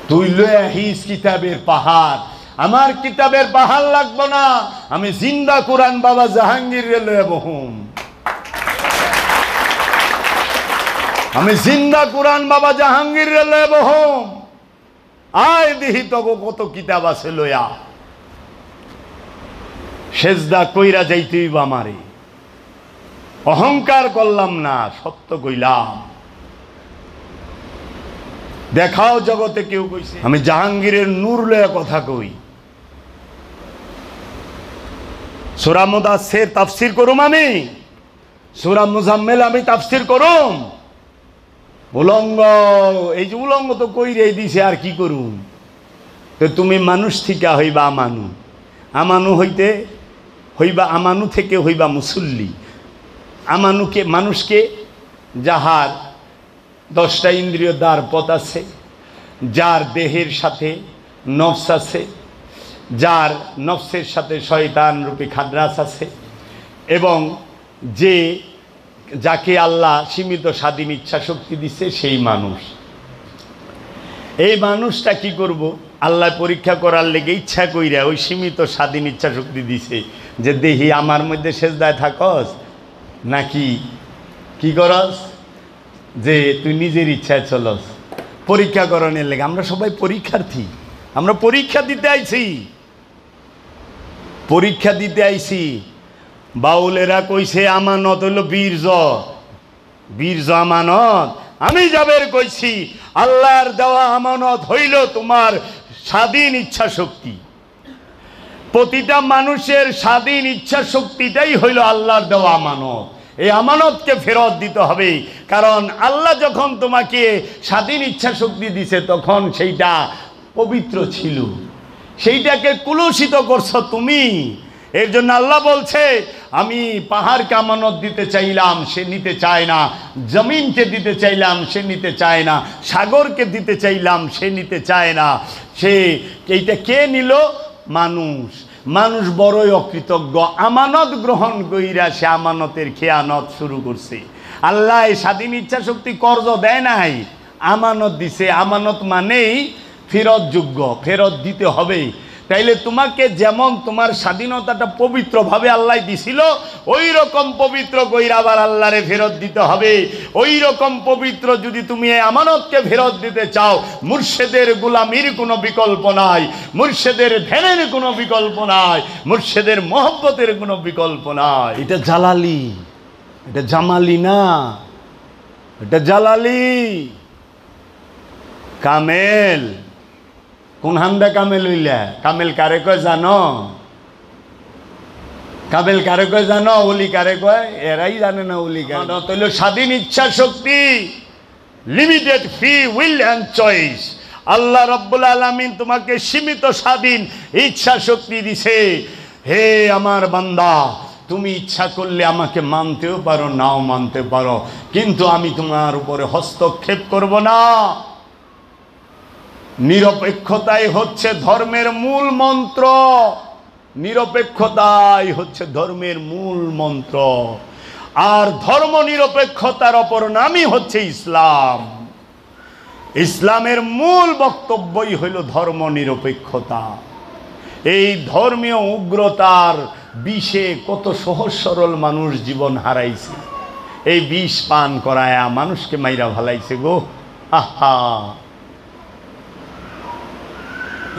তুই লয়ে আহিস কিতাবের পাহাড়, আমার কিতাবের পাহাড় লাগবো না। আমি জিন্দা কোরআন বাবা জাহাঙ্গীর লয়ে বহুম। আমি জিন্দা কোরআন বাবা জাহাঙ্গীর লয়ে বহুম। আয় দিহি তগো কত কিতাব আছে লয়া। সেজদা কইরা যাইতেই বা আমারে, অহংকার করলাম না, সত্য কইলাম। দেখাও জগতে কেউ কইছে আমি জাহাঙ্গীরের নূর লয়া কথা কই। সূরা মুদাসসির তাফসীর করুম, আমি সূরা মুজাম্মিল আমি তাফসীর করুম। উলঙ্গ, এই যে উলঙ্গ তো কইরেই দিছে, আর কি করুম? তো তুমি মানুষ থেকে হইবা আমানু, আমানু হইতে হইবা, আমানু থেকে হইবা মুসল্লি। আমানুকে মানুষকে যাহার 10টা ইন্দ্রিয় দ্বার পথ আছে, যার দেহের সাথে নফস আছে, যার নফসের সাথে শয়তান রূপী খাদ্রাস আছে, এবং যাকে আল্লাহ সীমিত স্বাধীন ইচ্ছা শক্তি দিছে, সেই মানুষ। এই মানুষটা কি করব? আল্লাহ পরীক্ষা করার লেগে ইচ্ছা কইরা ওই সীমিত স্বাধীন ইচ্ছা শক্তি দিছে যে দেহি আমার মধ্যে সেজদায় থাকস নাকি কি করস, যে তুই নিজের ইচ্ছায় চলস। পরীক্ষা করানোর লেগে আমরা সবাই পরীক্ষার্থী, আমরা পরীক্ষা দিতে আইছি, পরীক্ষা দিতে আইছি। বাউলেরা কইছে আমানত হইল বীর্য, বীর্য আমানত। আমি যাবের কইছি আল্লাহর দেওয়া আমানত হইল তোমার স্বাধীন ইচ্ছা শক্তি। প্রতিটা মানুষের স্বাধীন ইচ্ছা শক্তিটাই হইল আল্লাহর দেওয়া আমানত। এই আমানতকে ফেরত দিতে হবে। কারণ আল্লাহ যখন তোমাকে স্বাধীন ইচ্ছা শক্তি দিছে তখন সেইটা পবিত্র ছিল, সেইটাকে কুলুষিত করছো তুমি। এর জন্য আল্লাহ বলছে আমি পাহাড়কে আমানত দিতে চাইলাম, সে নিতে চায় না। জমিনকে দিতে চাইলাম, সে নিতে চায় না। সাগরকে দিতে চাইলাম, সে নিতে চায় না। এইটা কে নিল? মানুষ। মানুষ বড়ই অকৃতজ্ঞ। আমানত গ্রহণ কইরা সে আমানতের খেয়ানত শুরু করছে। আল্লাহ স্বাধীন ইচ্ছা শক্তি কর্জ দেয় নাই, আমানত দিছে। আমানত মানেই ফেরত যোগ্য, ফেরত দিতে হবে। তাইলে তোমাকে যেমন তোমার স্বাধীনতাটা পবিত্রভাবে আল্লাহ দিছিল, ওই রকম পবিত্র কইরা আবার আল্লাহরে ফেরত দিতে হবে। ওই রকম পবিত্র যদি তুমি এই আমানতকে ফেরত দিতে চাও, মুর্শেদের গোলামির কোনো বিকল্প নাই, মুর্শেদের ধ্যানের কোনো বিকল্প নাই, মুর্শেদের মহব্বতের কোনো বিকল্প নাই। এটা জালালি, এটা জামালি না, এটা জালালি। কামেল কোন হান্দা কামেল হইলা? কামেল কারে কয় জানো? কামেল কারে কয় জানো? ওলি কারে কয়? এরাই জানে না ওলি কারে। তাহলে স্বাধীন ইচ্ছা শক্তি, limited free will and choice. আল্লাহ রাব্বুল আলামিন তোমাকে সীমিত স্বাধীন ইচ্ছা শক্তি দিছে। হে আমার বান্দা, তুমি ইচ্ছা করলে আমাকে মানতেও পারো, নাও মানতে পারো, কিন্তু আমি তোমার উপরে হস্তক্ষেপ করব না। নিরপেক্ষতাই হচ্ছে ধর্মের মূল মন্ত্র, নিরপেক্ষতাই হচ্ছে ধর্মের মূল মন্ত্র। আর ধর্ম নিরপেক্ষতার অপর নামই হচ্ছে ইসলাম। ইসলামের মূল বক্তব্যই হইল ধর্ম নিরপেক্ষতা। এই ধর্মীয় উগ্রতার বিষে কত সহজ সরল মানুষ জীবন হারাইছে, এই বিষ পান করায়া মানুষকে মাইরা ভালাইছে গো। আহা,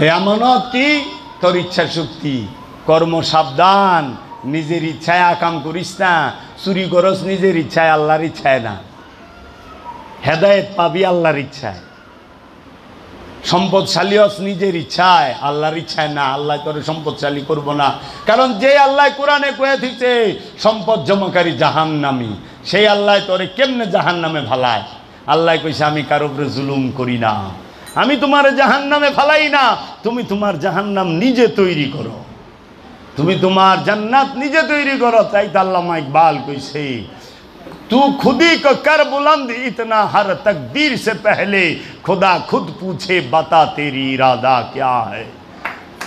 এ আমানত কি? তোর ইচ্ছা শক্তি, কর্ম সাবধান, নিজের ইচ্ছায় আকাম করিস না, চুরি করস নিজের ইচ্ছায়, আল্লাহর ইচ্ছায় না। হেদায়েত পাবি আল্লাহর ইচ্ছায়। সম্পদশালী হস নিজের ইচ্ছায়, আল্লাহর ইচ্ছায় না। আল্লাহ তোরে সম্পদশালী করব না, কারণ যে আল্লাহ কোরআনে কয়ে দিচ্ছে সম্পদ জমাকারী জাহান্নামী, সেই আল্লাহ তোরে কেমনে জাহান্নামে ফালায়? আল্লাহ কইছে আমি কারো উপরে জুলুম করি না, আমি তোমার জাহান্নামে ফালাই না, তুমি তোমার জাহান্নাম নিজে তৈরি করো, তুমি তোমার জান্নাত নিজে তৈরি করো। তাই তো আল্লামা ইকবাল কইছে तू खुदी को कर बुलंद इतना हर तकदीर से पहले खुदा खुद पूछे बता तेरी इरादा क्या है।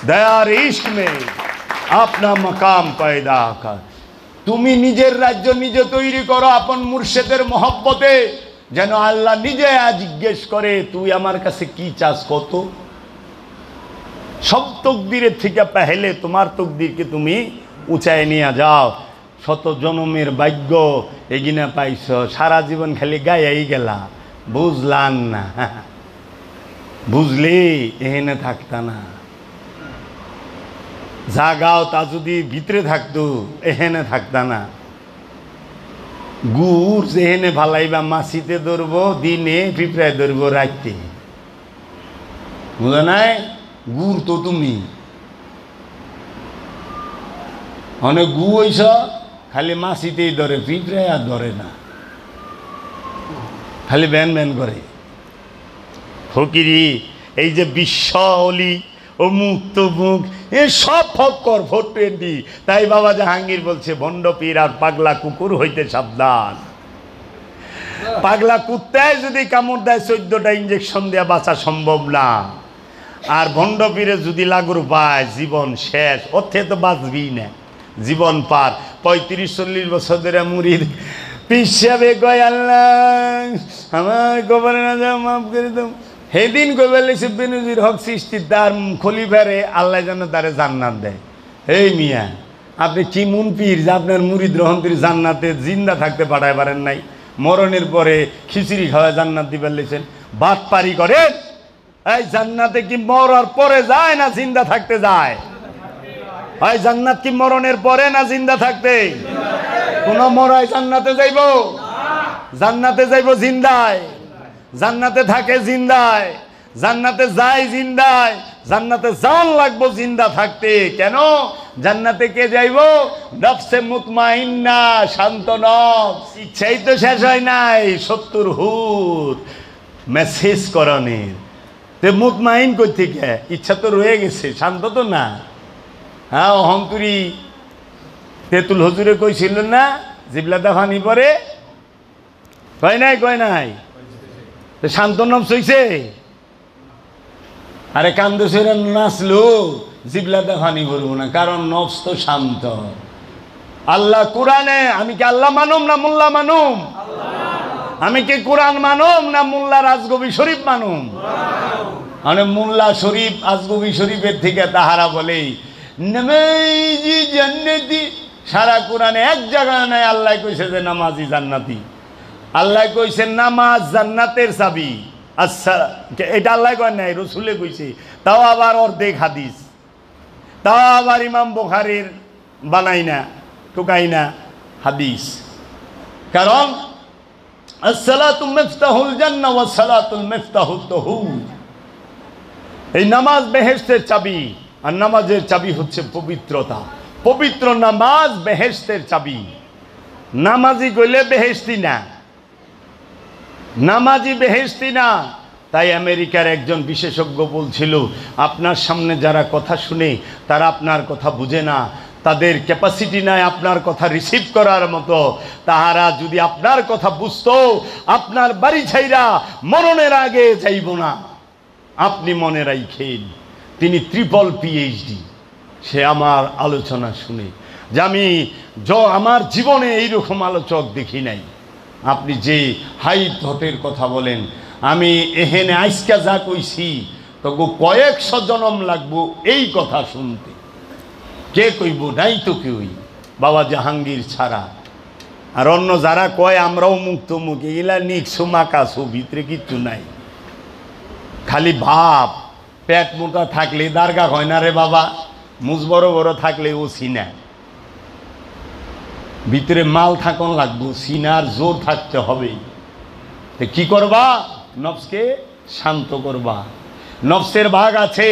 दयार इश्क में अपना मकाम पैदा कर। তুমি নিজের রাজ্য নিজে তৈরি করো আপন মুর্শিদের মহব্বতে, যেন আল্লাহ নিজে জিজ্ঞেস করে তুই আমার কাছে কি চাস কত। সব তকদিরের থেকে পেহলে তোমার তকদিরকে তুমি উঁচায় নিয়ে যাও। শত জনমের ভাগ্য এগিনা পাইছ, সারা জীবন খালি গায়াই গেলা, বুঝলাম না। বুঝলি এখানে থাকতা না, যা গাও তা যদি ভিতরে থাকতো এখানে থাকতা না। গুড় যেহেনে ভালাইবা মাছিতে ধরবো দিনে, পিঁপড়ায় ধরবো রাখতে, বুঝা নাই? গুড় তো তুমি অনেক গু হইছ, খালি মাছিতেই ধরে, পিঁপড়ায় আর ধরে না, খালি ব্যান ব্যান করে। ফকিরি এই যে বিশ্ব অলি ও মুক্ত মুখ এ সব ফক্কর 420। তাই বাবা জাহাঙ্গীর বলছে ভণ্ড পীর আর পাগলা কুকুর হইতে সাবধান। পাগলা কুত্তায় যদি কামড় দেয় 14টা ইঞ্জেকশন দেওয়া বাঁচা সম্ভব না, আর ভণ্ড পীরে যদি লাগুর পায় জীবন শেষ, ওর থেকে তো বাঁচবি না, জীবন পার। 35-40 বছর ধরে মুরিদ পিসাবে কয় আল্লাহ আমার গোবরে না যাও মাফ করে দাও। সেদিন কইবেলেছে বেনজির হক সৃষ্টি তার খলিফারে আল্লাহ যেন তারে জান্নাত দেয়। এই মিয়া আপনি কি মুন পীর যে আপনার মুরিদ রহমতির জান্নাতে জিন্দা থাকতে পাঠায় পারেন নাই? মরণের পরে খিচুড়ি খাওয়ায় জান্নাত দিবার লেছেন, বাদ পারি করেন। এই জান্নাতে কি মরার পরে যায় না জিন্দা থাকতে যায়? এই জান্নাত কি মরণের পরে না জিন্দা থাকতে? কোন মরাই জান্নাতে যাইব? জান্নাতে যাইব জিন্দায়, জান্নাতে থাকে জিন্দায়, জান্নাতে যায় জিন্দায়, জান্নাতে জান লাগবো জিন্দা থাকতে। কেন জান্নাতে কে যাইব? নফসে মুতমাইন্না, শান্ত নফস। ইচ্ছাই তো শেষ হয় নাই 70 হুর মেসেজ করণের, তে মুতমাইন কই থেকে? ইচ্ছা তো রয়ে গেছে, শান্ত তো না। হ্যাঁ অহংকুরি তেতুল হুজুরে কইছিল না জিবলাদা ফানি পরে? কয় নাই, কয় নাই? শান্ত নফস হইছে? আরে কান্দে সেরা নাচলো জিবলাদা ফানি করবো না, কারণ নফস তো শান্ত। আল্লাহ কোরআনে, আমি কি আল্লাহ মানুম না মোল্লা মানুম? আমি কি কোরআন মানুম না মোল্লা রাজগবি শরীফ মানুম? মানে মোল্লা শরীফ আজগবি শরীফের থেকে তাহারা বলে নামাজি জান্নাতি। সারা কোরআনে এক জায়গায় নাই আল্লাহ কইছে যে নামাজি জান্নাতি। আল্লাহ কইছে নামাজ জান্নাতের চাবি। আচ্ছা এটা আল্লাহ কয় নাই, রসুলে কইছে। তাও আবার অর্ধেক হাদিস, তাও আবার ইমাম বুখারীর বানাই না, টুকাই না হাদিস। কারণ আসসালাতু মিফতাহুল জান্নাহ ওয়াস সালাতুল মিফতাহুত তাহুর। এই নামাজ বেহেশতের চাবি, আর নামাজের চাবি হচ্ছে পবিত্রতা। পবিত্র নামাজ বেহেশতের চাবি। নামাজি গইলে বেহেশতি না, নামাজি বেহেশতি না। তাই আমেরিকার একজন বিশেষজ্ঞ বলছিল আপনার সামনে যারা কথা শুনে তারা আপনার কথা বুঝে না, তাদের ক্যাপাসিটি নাই আপনার কথা রিসিভ করার মতো। তাহারা যদি আপনার কথা বুঝতো আপনার বাড়ি ছাইরা মরণের আগে যাইব না। আপনি মনে রাখেন তিনি ট্রিপল PhD। সে আমার আলোচনা শুনে যে আমি আমার জীবনে এইরকম আলোচক দেখি নাই। আপনি যে হাই থটের কথা বলেন, আমি এহেনে আইসকা যা কইছি তো কয়েকশো জনম লাগবো এই কথা শুনতে। কে কইব? নাই তো কেউই, বাবা জাহাঙ্গীর ছাড়া। আর অন্য যারা কয় আমরাও মুক্ত মুখ, এগুলা নিকশো মাকাশো, ভিতরে কিচ্ছু নাই, খালি ভাব। পেট মোটা থাকলে দারগা হয় না রে বাবা, মুজ বড় বড় থাকলে ও সিনা, ভিতরে মাল থাকন লাগবো, সিনার জোর থাকতে হবে। তো কি করবা? নফসকে শান্ত করবা। নফসের ভাগ আছে,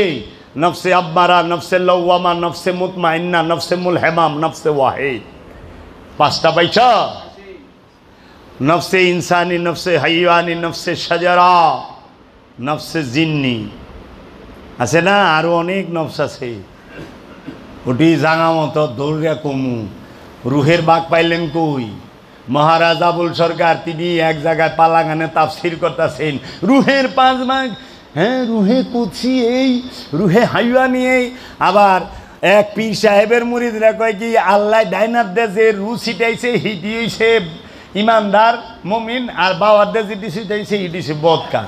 নফসে আব্বারা, নফসে লওয়ামা, নফসে মুতমাইন্না, নফসে মুলহেমাম, নফসে ওয়াহিদ। পাঁচটা পাইছা? নফসে ইনসানি, নফসে হাইওয়ানি, নফসে শাজারা, নফসে জিন্নি আছে না, আরো অনেক নফস আছে। ওটি জাঙা মতো দৌড়িয়া কমু। রুহের বাঘ পাইলেন কই? মহারাজ আবুল সরকার তিনি এক জায়গায় পালাগানে তাফসির করতেছেন, রুহের 5 ভাগ। হ্যাঁ, রুহে কুচি এই, রুহে হাইওয়ানি এই। আবার এক পীর সাহেবের মুরিদরা কয় কি আল্লাহ ডাইনার দেশে রু ছিটাইছে, হিটি হইছে ইমানদার মমিন, আর বাবার দেশ যেটি ছিটাইছে হিটিছে বদকা।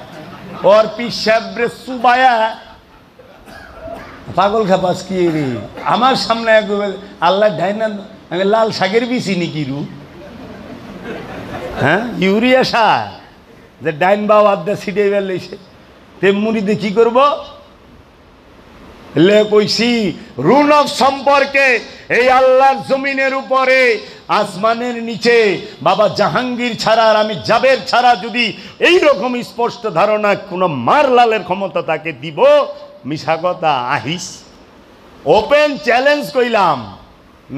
ওর পীর সাহেবরে সুবায়া পাগল খাপাস কি রে, আমার সামনে আল্লাহ ডাইনার, আমি লাল শাকের বিচি নাকি রু? হ্যাঁ, ইউরিয়া সার যে ডাইন বাবার দেশ ছিটাই বেলাইছে, তেমনিতে কি করব? লে কইছি রুনফ সম্পর্কে এই আল্লাহর জমিনের উপরে আসমানের নিচে বাবা জাহাঙ্গীর ছাড়া আর আমি জাবের ছাড়া যদি এই রকম স্পষ্ট ধারণা কোনো মারলালের ক্ষমতা তাকে দিব, মিশা কথা আহিস। ওপেন চ্যালেঞ্জ কইলাম,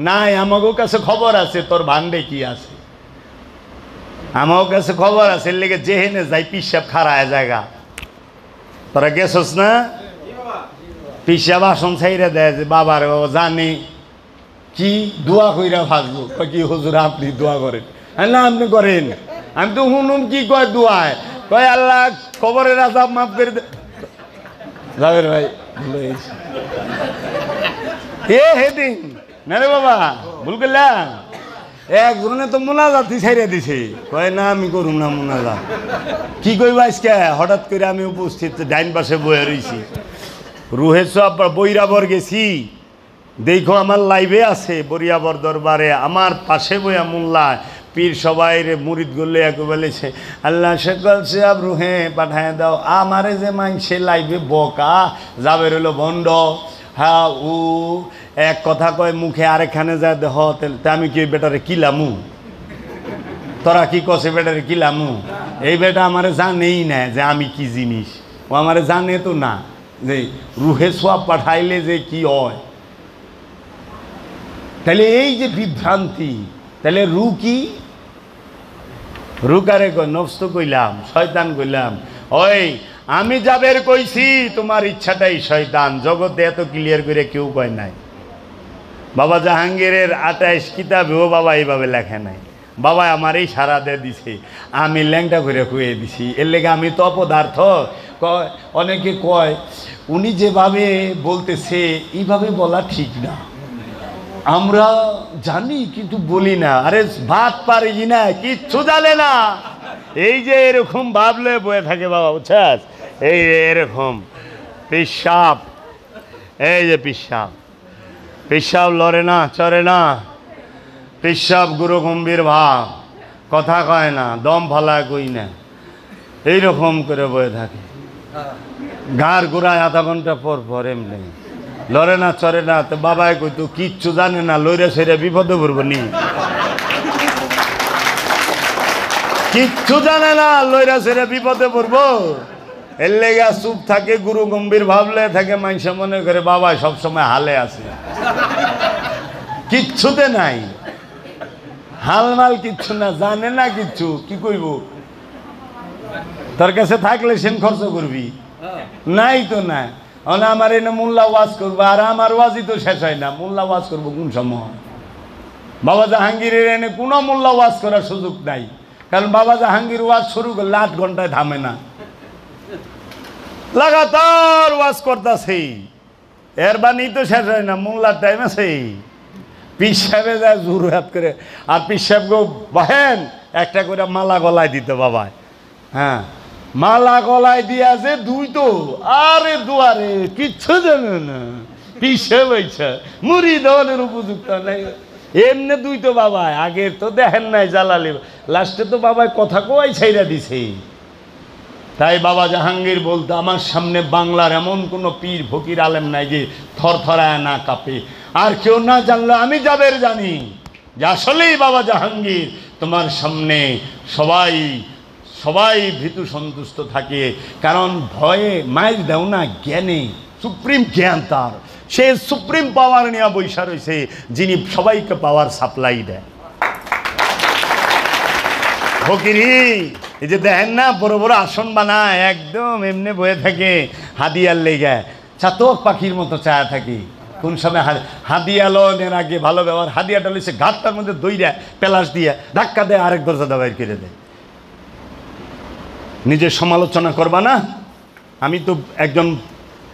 নাই আমাগো কাছে খবর আছে তোর ভান্ডে কি আছে, আমার কাছে খবর আছে, লেগে যেহেনে যাই পিসাব খারায় জায়গা। তোরা গেছস না? পিসাব আসন ছাইরা দেয় যে বাবার বাবা জানে কি দোয়া কইরা ভাসবো, কি হুজুর আপনি দোয়া করেন? না আপনি করেন। আমি তো শুনুন কি কয় দোয়ায়, কয় আল্লাহ খবরের আজাব মাফ করে দে। জাবের ভাই এ হেদিন না রে বাবা, ভুল করলাম। একজনে তো মোনাজাতি ছাইরা দিছে, কয় না আমি করুম না মোনাজাত। কি কইবা আজকে হঠাৎ করে আমি উপস্থিত ডাইন পাশে বয়ে রইছি, রুহে সব বৈরাবর গেছি, দেখো আমার লাইভে আছে বরিয়াবর দরবারে, আমার পাশে বইয়া মোল্লা পীর সবাই রে মুরিদ গলে এক বলেছে আল্লাহ সকল সাহেব রুহে পাঠায় দাও। আমারে যে মাইনছে লাইভে বকা যাবে রইল বন্ড। হ্যাঁ, ও এক কথা কয় মুখে আরেকখানে যায় দেহ, তা আমি কি বেটারে কিলামু? তোরা কি কছে বেটারে কিলামু? এই বেটা আমারে জানেই না যে আমি কি জিনিস, ও আমারে জানে তো না যে রুহে সোয়াব পাঠাইলে যে কি হয়। তাহলে এই যে বিভ্রান্তি, তাহলে রু কি? রু কারে কয়? নফস তো কইলাম, শয়তান কইলাম। ওই আমি জাবের কইছি, তোমার ইচ্ছাটাই শয়তান। জগতে এত ক্লিয়ার করে কেউ কয় নাই। বাবা জাহাঙ্গীরের 28 কিতাবেও বাবা এইভাবে লেখে নাই। বাবা আমার এই সারা দিয়ে দিছে, আমি ল্যাংটা করে খুঁয়ে দিছি। এর লেগে আমি তো অপদার্থ। কয় অনেকে কয় উনি যেভাবে বলতেছে এইভাবে বলা ঠিক না, আমরা জানি কিন্তু বলি না। আরে ভাত পারি না, কিচ্ছু জানে না। এই যে এরকম ভাবলে বয়ে থাকে বাবা, বুঝছাস? এই এরকম পেশাব, এই যে পেশাব, পেশাব লড়ে না, চড়ে না। পেশাব গুরু গম্ভীর ভাব, কথা কয় না, দম ফলায় কই না, এইরকম করে বয়ে থাকে। গার গোড়ায় আধা ঘন্টা পর পর এমনি লড়ে না, চড়ে না। তো বাবাই কইতো কিচ্ছু জানে না, লইরে সেরে বিপদে পড়বো নি। কিচ্ছু জানে না, লইরা সেরে বিপদে পড়বো। এর লেগে চুপ থাকে, গুরু গম্ভীর ভাবলে থাকে, মানুষে মনে করে বাবা সবসময় হালে আছে। কিচ্ছুতে নাই, হালমাল কিচ্ছু না, জানে না কিচ্ছু। কি কইব? তোর কাছে থাকলে সেন খরচ করবি, নাই তো না। আমার এনে মোল্লা ওয়াজ করবো, আর আমার ওয়াজই তো শেষ হয় না। মোল্লা ওয়াজ করবো কোন সময়? বাবা জাহাঙ্গীরের এনে কোনো মোল্লা ওয়াজ করার সুযোগ নাই, কারণ বাবা জাহাঙ্গীর ওয়াজ শুরু করলে 8 ঘন্টায় থামে না, লাগাতার ওয়াজ করতেছে। এর বাণী তো শেষ হয় না, মোল্লার টাইম আছে। পীর সাহেবে যায় জোর হাত করে, আর পীর সাহেবকেও বহেন একটা করে মালা গলায় দিত বাবা। হ্যাঁ, মালা গলায় দিয়া যে দুই তো আরে দুয়ারে কিচ্ছু জানে না, পিছে বইছে মুড়ি দনের উপযুক্ত নাই, এমনি দুই তো বাবাই আগের তো দেখেন নাই জালালি, লাস্টে তো বাবাই কথা কোয়াই ছাইরা দিছে। তাই বাবা জাহাঙ্গীর বলতো, আমার সামনে বাংলার এমন কোনো পীর ফকির আলেম নাই যে থরথরায় না কাঁপে। আর কেউ না জানলে আমি যাদের জানি যে আসলেই বাবা জাহাঙ্গীর তোমার সামনে সবাই সবাই ভীতু সন্তুষ্ট থাকে, কারণ ভয়ে মাইর দেও না, জ্ঞানে সুপ্রিম জ্ঞান তার, সে সুপ্রিম পাওয়ার নিয়ে বৈশা রয়েছে, যিনি সবাইকে পাওয়ার সাপ্লাই দেয়। ফকিরি এই যে দেখেন না বড় বড় আসন বানায়, একদম এমনি বয়ে থাকে হাদিয়ার লেগে, চাতক পাখির মতো চায়া থাকি। কোন সময় হাদিয়া লোনের আগে ভালো ব্যবহার, হাদিয়াটা লইছে ঘাটটার মধ্যে দইরা পেলাস দিয়ে ধাক্কা দেয়, আরেক দরজা বাইর করে দেয়। নিজের সমালোচনা করবা না, আমি তো একজন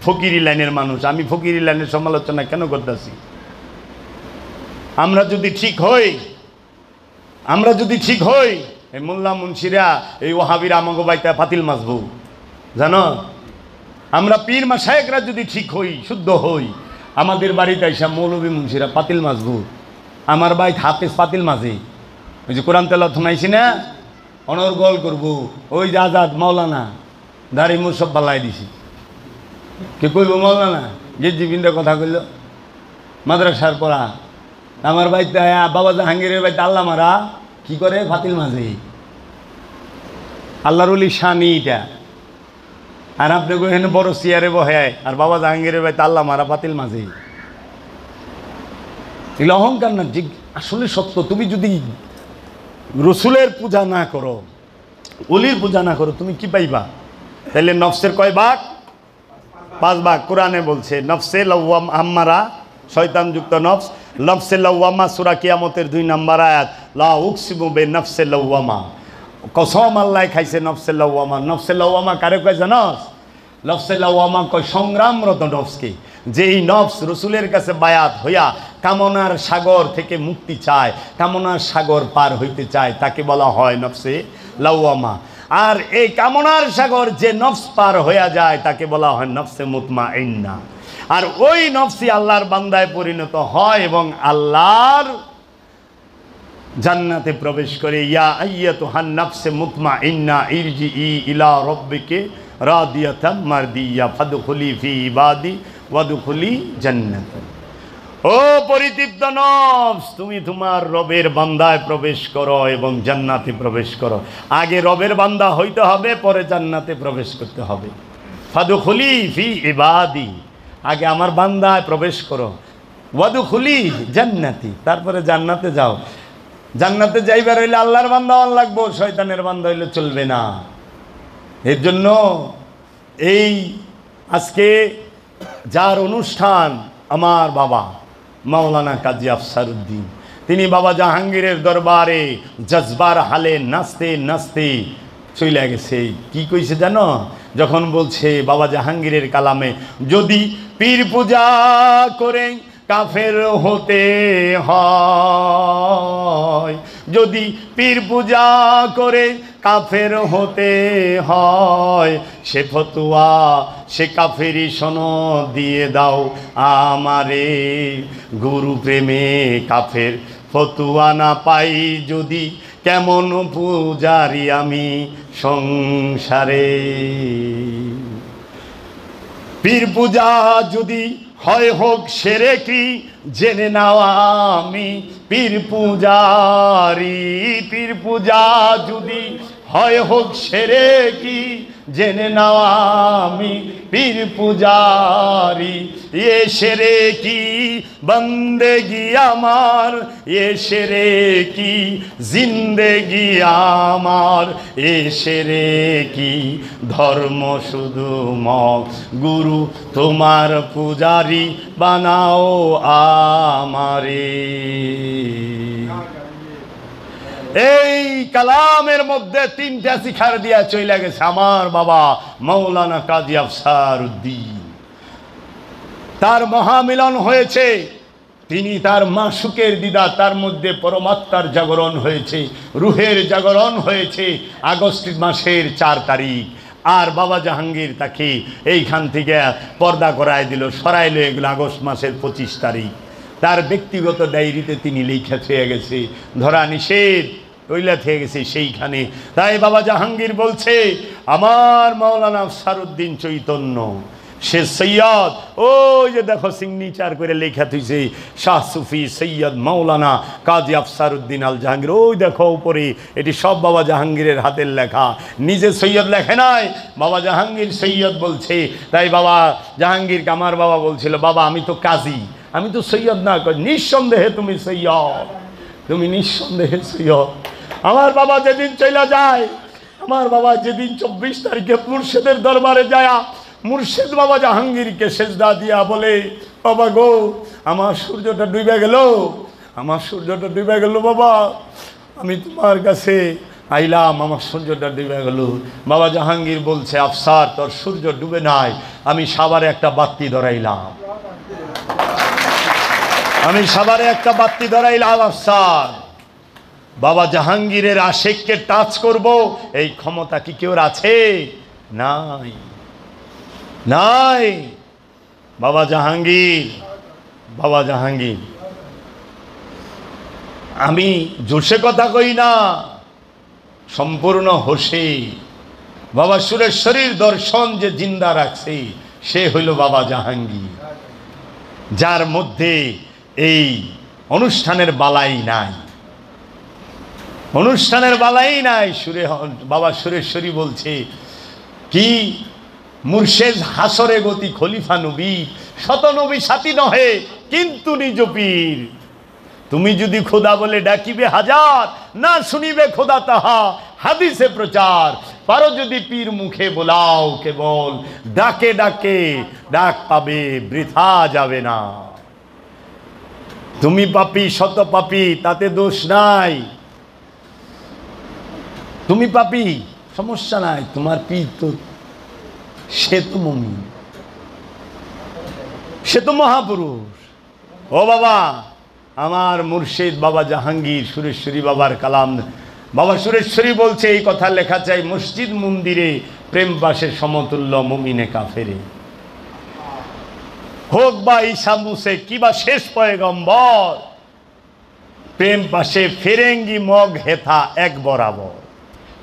ফকিরি লাইনের মানুষ, আমি ফকিরি লাইনের সমালোচনা কেন করতেছি? আমরা যদি ঠিক হই এই মোল্লা মুন্সিরা এই ওহাবিরা আমাগো বাইতে পাতিল মাসবু, জানো? আমরা পীর মাশায়েখরা যদি ঠিক হই, শুদ্ধ হই, আমাদের বাড়িতে আইসা মৌলবী মুন্সিরা পাতিল মাসবু, আমার বাইত হাফেজ পাতিল মাঝে ওই যে কোরআন তেলাওয়াত শোনাইছি না, অনর্গল করবো, ওই যে আজাদ মাওলানা দাড়ি মুখ সব পালাই দিছি, কে কইব মাওলানা যে জীবিনটা কথা কইল মাদ্রাসার পড়া। আমার বাড়িতে বাবা জাহাঙ্গীরের বাড়িতে আল্লাহ মারা কি করে ফাতিল মাঝে, আল্লাহর ওলি শানি এটা। আর আপনি এখানে বড় চেয়ারে বহে, আর বাবা জাহাঙ্গীরের বাড়িতে আল্লাহ মারা পাতিল মাঝে, এগুলো অহংকার না, যে আসলে সত্য। তুমি যদি রসুলের পূজা না করো, অলির পূজা না করো, তুমি কি পাইবা? তাহলে নফসের কয় ভাগ? 5 ভাগ। কোরআনে বলছে নফসে লাওয়াম আম্মারা, শয়তানযুক্ত নফস, নফসে লাওয়ামা, সূরা কিয়ামতের 2 নম্বর আয়াত, লা উকসিমু বিনফসে লাওয়ামা, কসম আল্লাহ খাইছে নফসে লাওয়ামা। নফসে লাওয়ামা কারে কয় জানোস? নফসে লাওয়ামা কয় সংগ্রামরত নফসকে, যেই নফস রসুলের কাছে বায়াত হইয়া কামনার সাগর থেকে মুক্তি চায়, কামনার সাগর পার হইতে চায়, তাকে বলা হয় নফসে লাওয়ামা। আর এই কামনার সাগর যে নফস পার হইয়া যায় তাকে বলা হয় নফসে মুতমাইন্না। আর ওই নফসই আল্লাহর বান্দায় পরিণত হয় এবং আল্লাহর জান্নাতে প্রবেশ করে। ইয়া আইয়াতুহান নাফসে মুতমাইন্না ইরজিই ইলা রাব্বিকে রাদিয়াতাম মারদিয়া ফাদখুলি ফি ইবাদি ওয়াদখুলি জান্নাতি। ও পরিতৃপ্ত নফস, তুমি তোমার রবের বান্দায় প্রবেশ করো এবং জান্নাতে প্রবেশ করো। আগে রবের বান্দা হইতে হবে, পরে জান্নাতে প্রবেশ করতে হবে। ফাদখুলি ফি ইবাদি, আগে আমার বান্দায় প্রবেশ করো, ওয়াদখুলি জান্নাতি, তারপরে জান্নাতে যাও। জান্নাতে যাইবার হইলে আল্লাহর বান্দা হওয়া লাগবো, শয়তানের বান্দা হইলে চলবে না। এর জন্য এই আজকে যার অনুষ্ঠান, আমার বাবা মাওলানা কাজী আফসার উদ্দিন, তিনি বাবা জাহাঙ্গীরের দরবারে জজবার হালে নাচতে নাচতে চলে গেছে। কি কইছে জানো? যখন বলছে বাবা জাহাঙ্গীরের কালামে, যদি পীর পূজা করে কাফের হতে হয়, যদি পীর পূজা করে কাফের হতে হয়, সে ফতুয়া সে কাফেরি সনদ দিয়ে দাও আমারে, গুরু প্রেমে কাফের ফতুয়া না পাই যদি, কেমন পূজারি আমি সংসারে। পীর পূজা যদি হয় হোক সেরেকি, জেনে নাও আমি পীর পূজারি। পীর পূজা যদি হয় হোক সেরেকি, জেনে নাও আমি পীর পূজারি। এ সেরেকি বন্দেগি আমার, এ সেরেকি জিন্দেগি আমার, এ সেরেকি ধর্ম শুধু গুরু তোমার পূজারি বানাও আমারে। এই কালামের মধ্যে 3টা শিখার দিয়া চলে গেছে আমার বাবা মাওলানা কাজী আফসার উদ্দিন। তার মহামিলন হয়েছে, তিনি তার মাসুকের দিদা, তার মধ্যে পরমাত্মার জাগরণ হয়েছে, রুহের জাগরণ হয়েছে আগস্ট মাসের 4 তারিখ। আর বাবা জাহাঙ্গীর তাকে এইখান থেকে পর্দা করায় দিল, সরাইল। এগুলো আগস্ট মাসের 25 তারিখ। তার ব্যক্তিগত ডায়েরিতে তিনি লেখা থেকে গেছে, ধরা নিষেধ ওইলা থেকে গেছে সেইখানে। তাই বাবা জাহাঙ্গীর বলছে, আমার মাওলানা আফসারউদ্দিন চৈতন্য, সে সৈয়দ, ওই যে দেখো সিগনেচার করে লেখা থইছে, শাহ সুফি সৈয়দ মাওলানা কাজী আফসারউদ্দিন আল জাহাঙ্গীর। ওই দেখো উপরে, এটি সব বাবা জাহাঙ্গীরের হাতের লেখা। নিজে সৈয়দ লেখে নাই, বাবা জাহাঙ্গীর সৈয়দ বলছে। তাই বাবা জাহাঙ্গীরকে আমার বাবা বলছিল, বাবা আমি তো কাজী, আমি তো সৈয়দ না। নিঃসন্দেহে তুমি সৈয়দ, তুমি নিঃসন্দেহে সৈয়দ। আমার বাবা যেদিন চলে যায়, আমার বাবা যেদিন 24 তারিখে মুর্শেদের দরবারে যায়, মুর্শেদ বাবা জাহাঙ্গীরকে সেজদা দিয়া বলে, বাবা গো আমার সূর্যটা ডুবে গেল, আমার সূর্যটা ডুবে গেল বাবা, আমি তোমার কাছে আইলাম, আমার সূর্যটা ডুবে গেল। বাবা জাহাঙ্গীর বলছে, আফসার তোর সূর্য ডুবে নাই, আমি সাভারে একটা বাতি ধরাইলাম, আমি সাভারে একটা বাতি ধরাইলাম আফসার। বাবা জাহাঙ্গীরের আশেককে টাচ করব এই ক্ষমতা কি কেউ আছে? নাই, নাই। বাবা জাহাঙ্গীর, বাবা জাহাঙ্গীর, আমি জোশে কথা কই না, সম্পূর্ণ হোশে। বাবা সুরেশ্বরীর দর্শন যে জিন্দা রাখছে সে হইল বাবা জাহাঙ্গীর, যার মধ্যে এই অনুষ্ঠানের বালাই নাই, অনুষ্ঠানের বালাই নাই। বাবা সুরেশ্বরী বলছে কি, মুর্শেদ হাসরে গতি খলিফা নবী, শত নবী সাথী নহে কিন্তু নিজ পীর। তুমি যদি খোদা বলে ডাকিবে হাজার, না শুনিবে খোদা তাহা হাদিসে প্রচার। পারো যদি পীর মুখে বোলাও কেবল, ডাকে ডাকে ডাক পাবে বৃথা যাবে না। তুমি পাপী শত পাপী তাতে দোষ নাই, তুমি পাপী সমস্যা নাই, তোমার পীর তো সে তো মুমিন, সে তো মহাপুরুষ। ও বাবা, আমার মুর্শিদ বাবা জাহাঙ্গীর সুরেশ্বরী বাবার কালাম। বাবা সুরেশ্বরী বলছে, এই কথা লেখা চাই মসজিদ মন্দিরে, প্রেম পাশে সমতুল্য মুমিনে কাফেরে। হোক বা ঈসা মুসে কিবা শেষ পয়গম্বর, প্রেম পাশে ফেরেঙ্গি মগ হেথা এক বরাবর।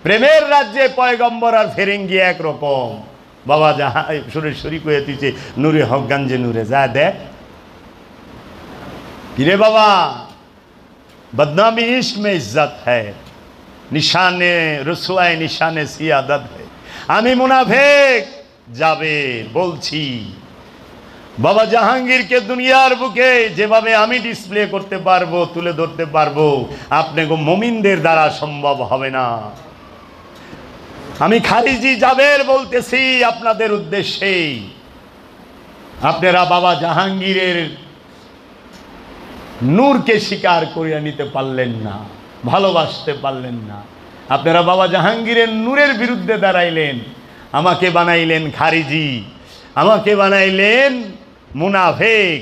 প্রেমের রাজ্যে পয়গম্বর আর ফেরেঙ্গি একরকম। বাবা সুরেশ্বরী কয়ে দিচ্ছে, নূরে হক গঞ্জে নূরে যা দেখ কিরে বাবা, बदनामी इश्क में इज्जत है, निशाने रसुआए निशाने सियादत है। আমি মুনাফিক যাবে বলছি, বাবা জাহাঙ্গীরকে দুনিয়ার বুকে যেভাবে আমি ডিসপ্লে করতে পারবো, তুলে ধরতে পারবো, আপনাকে মুমিনদের দ্বারা সম্ভব হবে না। আমি খারিজি জাবের বলতেছি আপনাদের উদ্দেশ্যে, আপনারা বাবা জাহাঙ্গীরের নূরকে স্বীকার করিয়া নিতে পারলেন না, ভালোবাসতে পারলেন না। আপনারা বাবা জাহাঙ্গীরের নূরের বিরুদ্ধে দাঁড়াইলেন, আমাকে বানাইলেন খারিজি, আমাকে বানাইলেন মুনাফিক,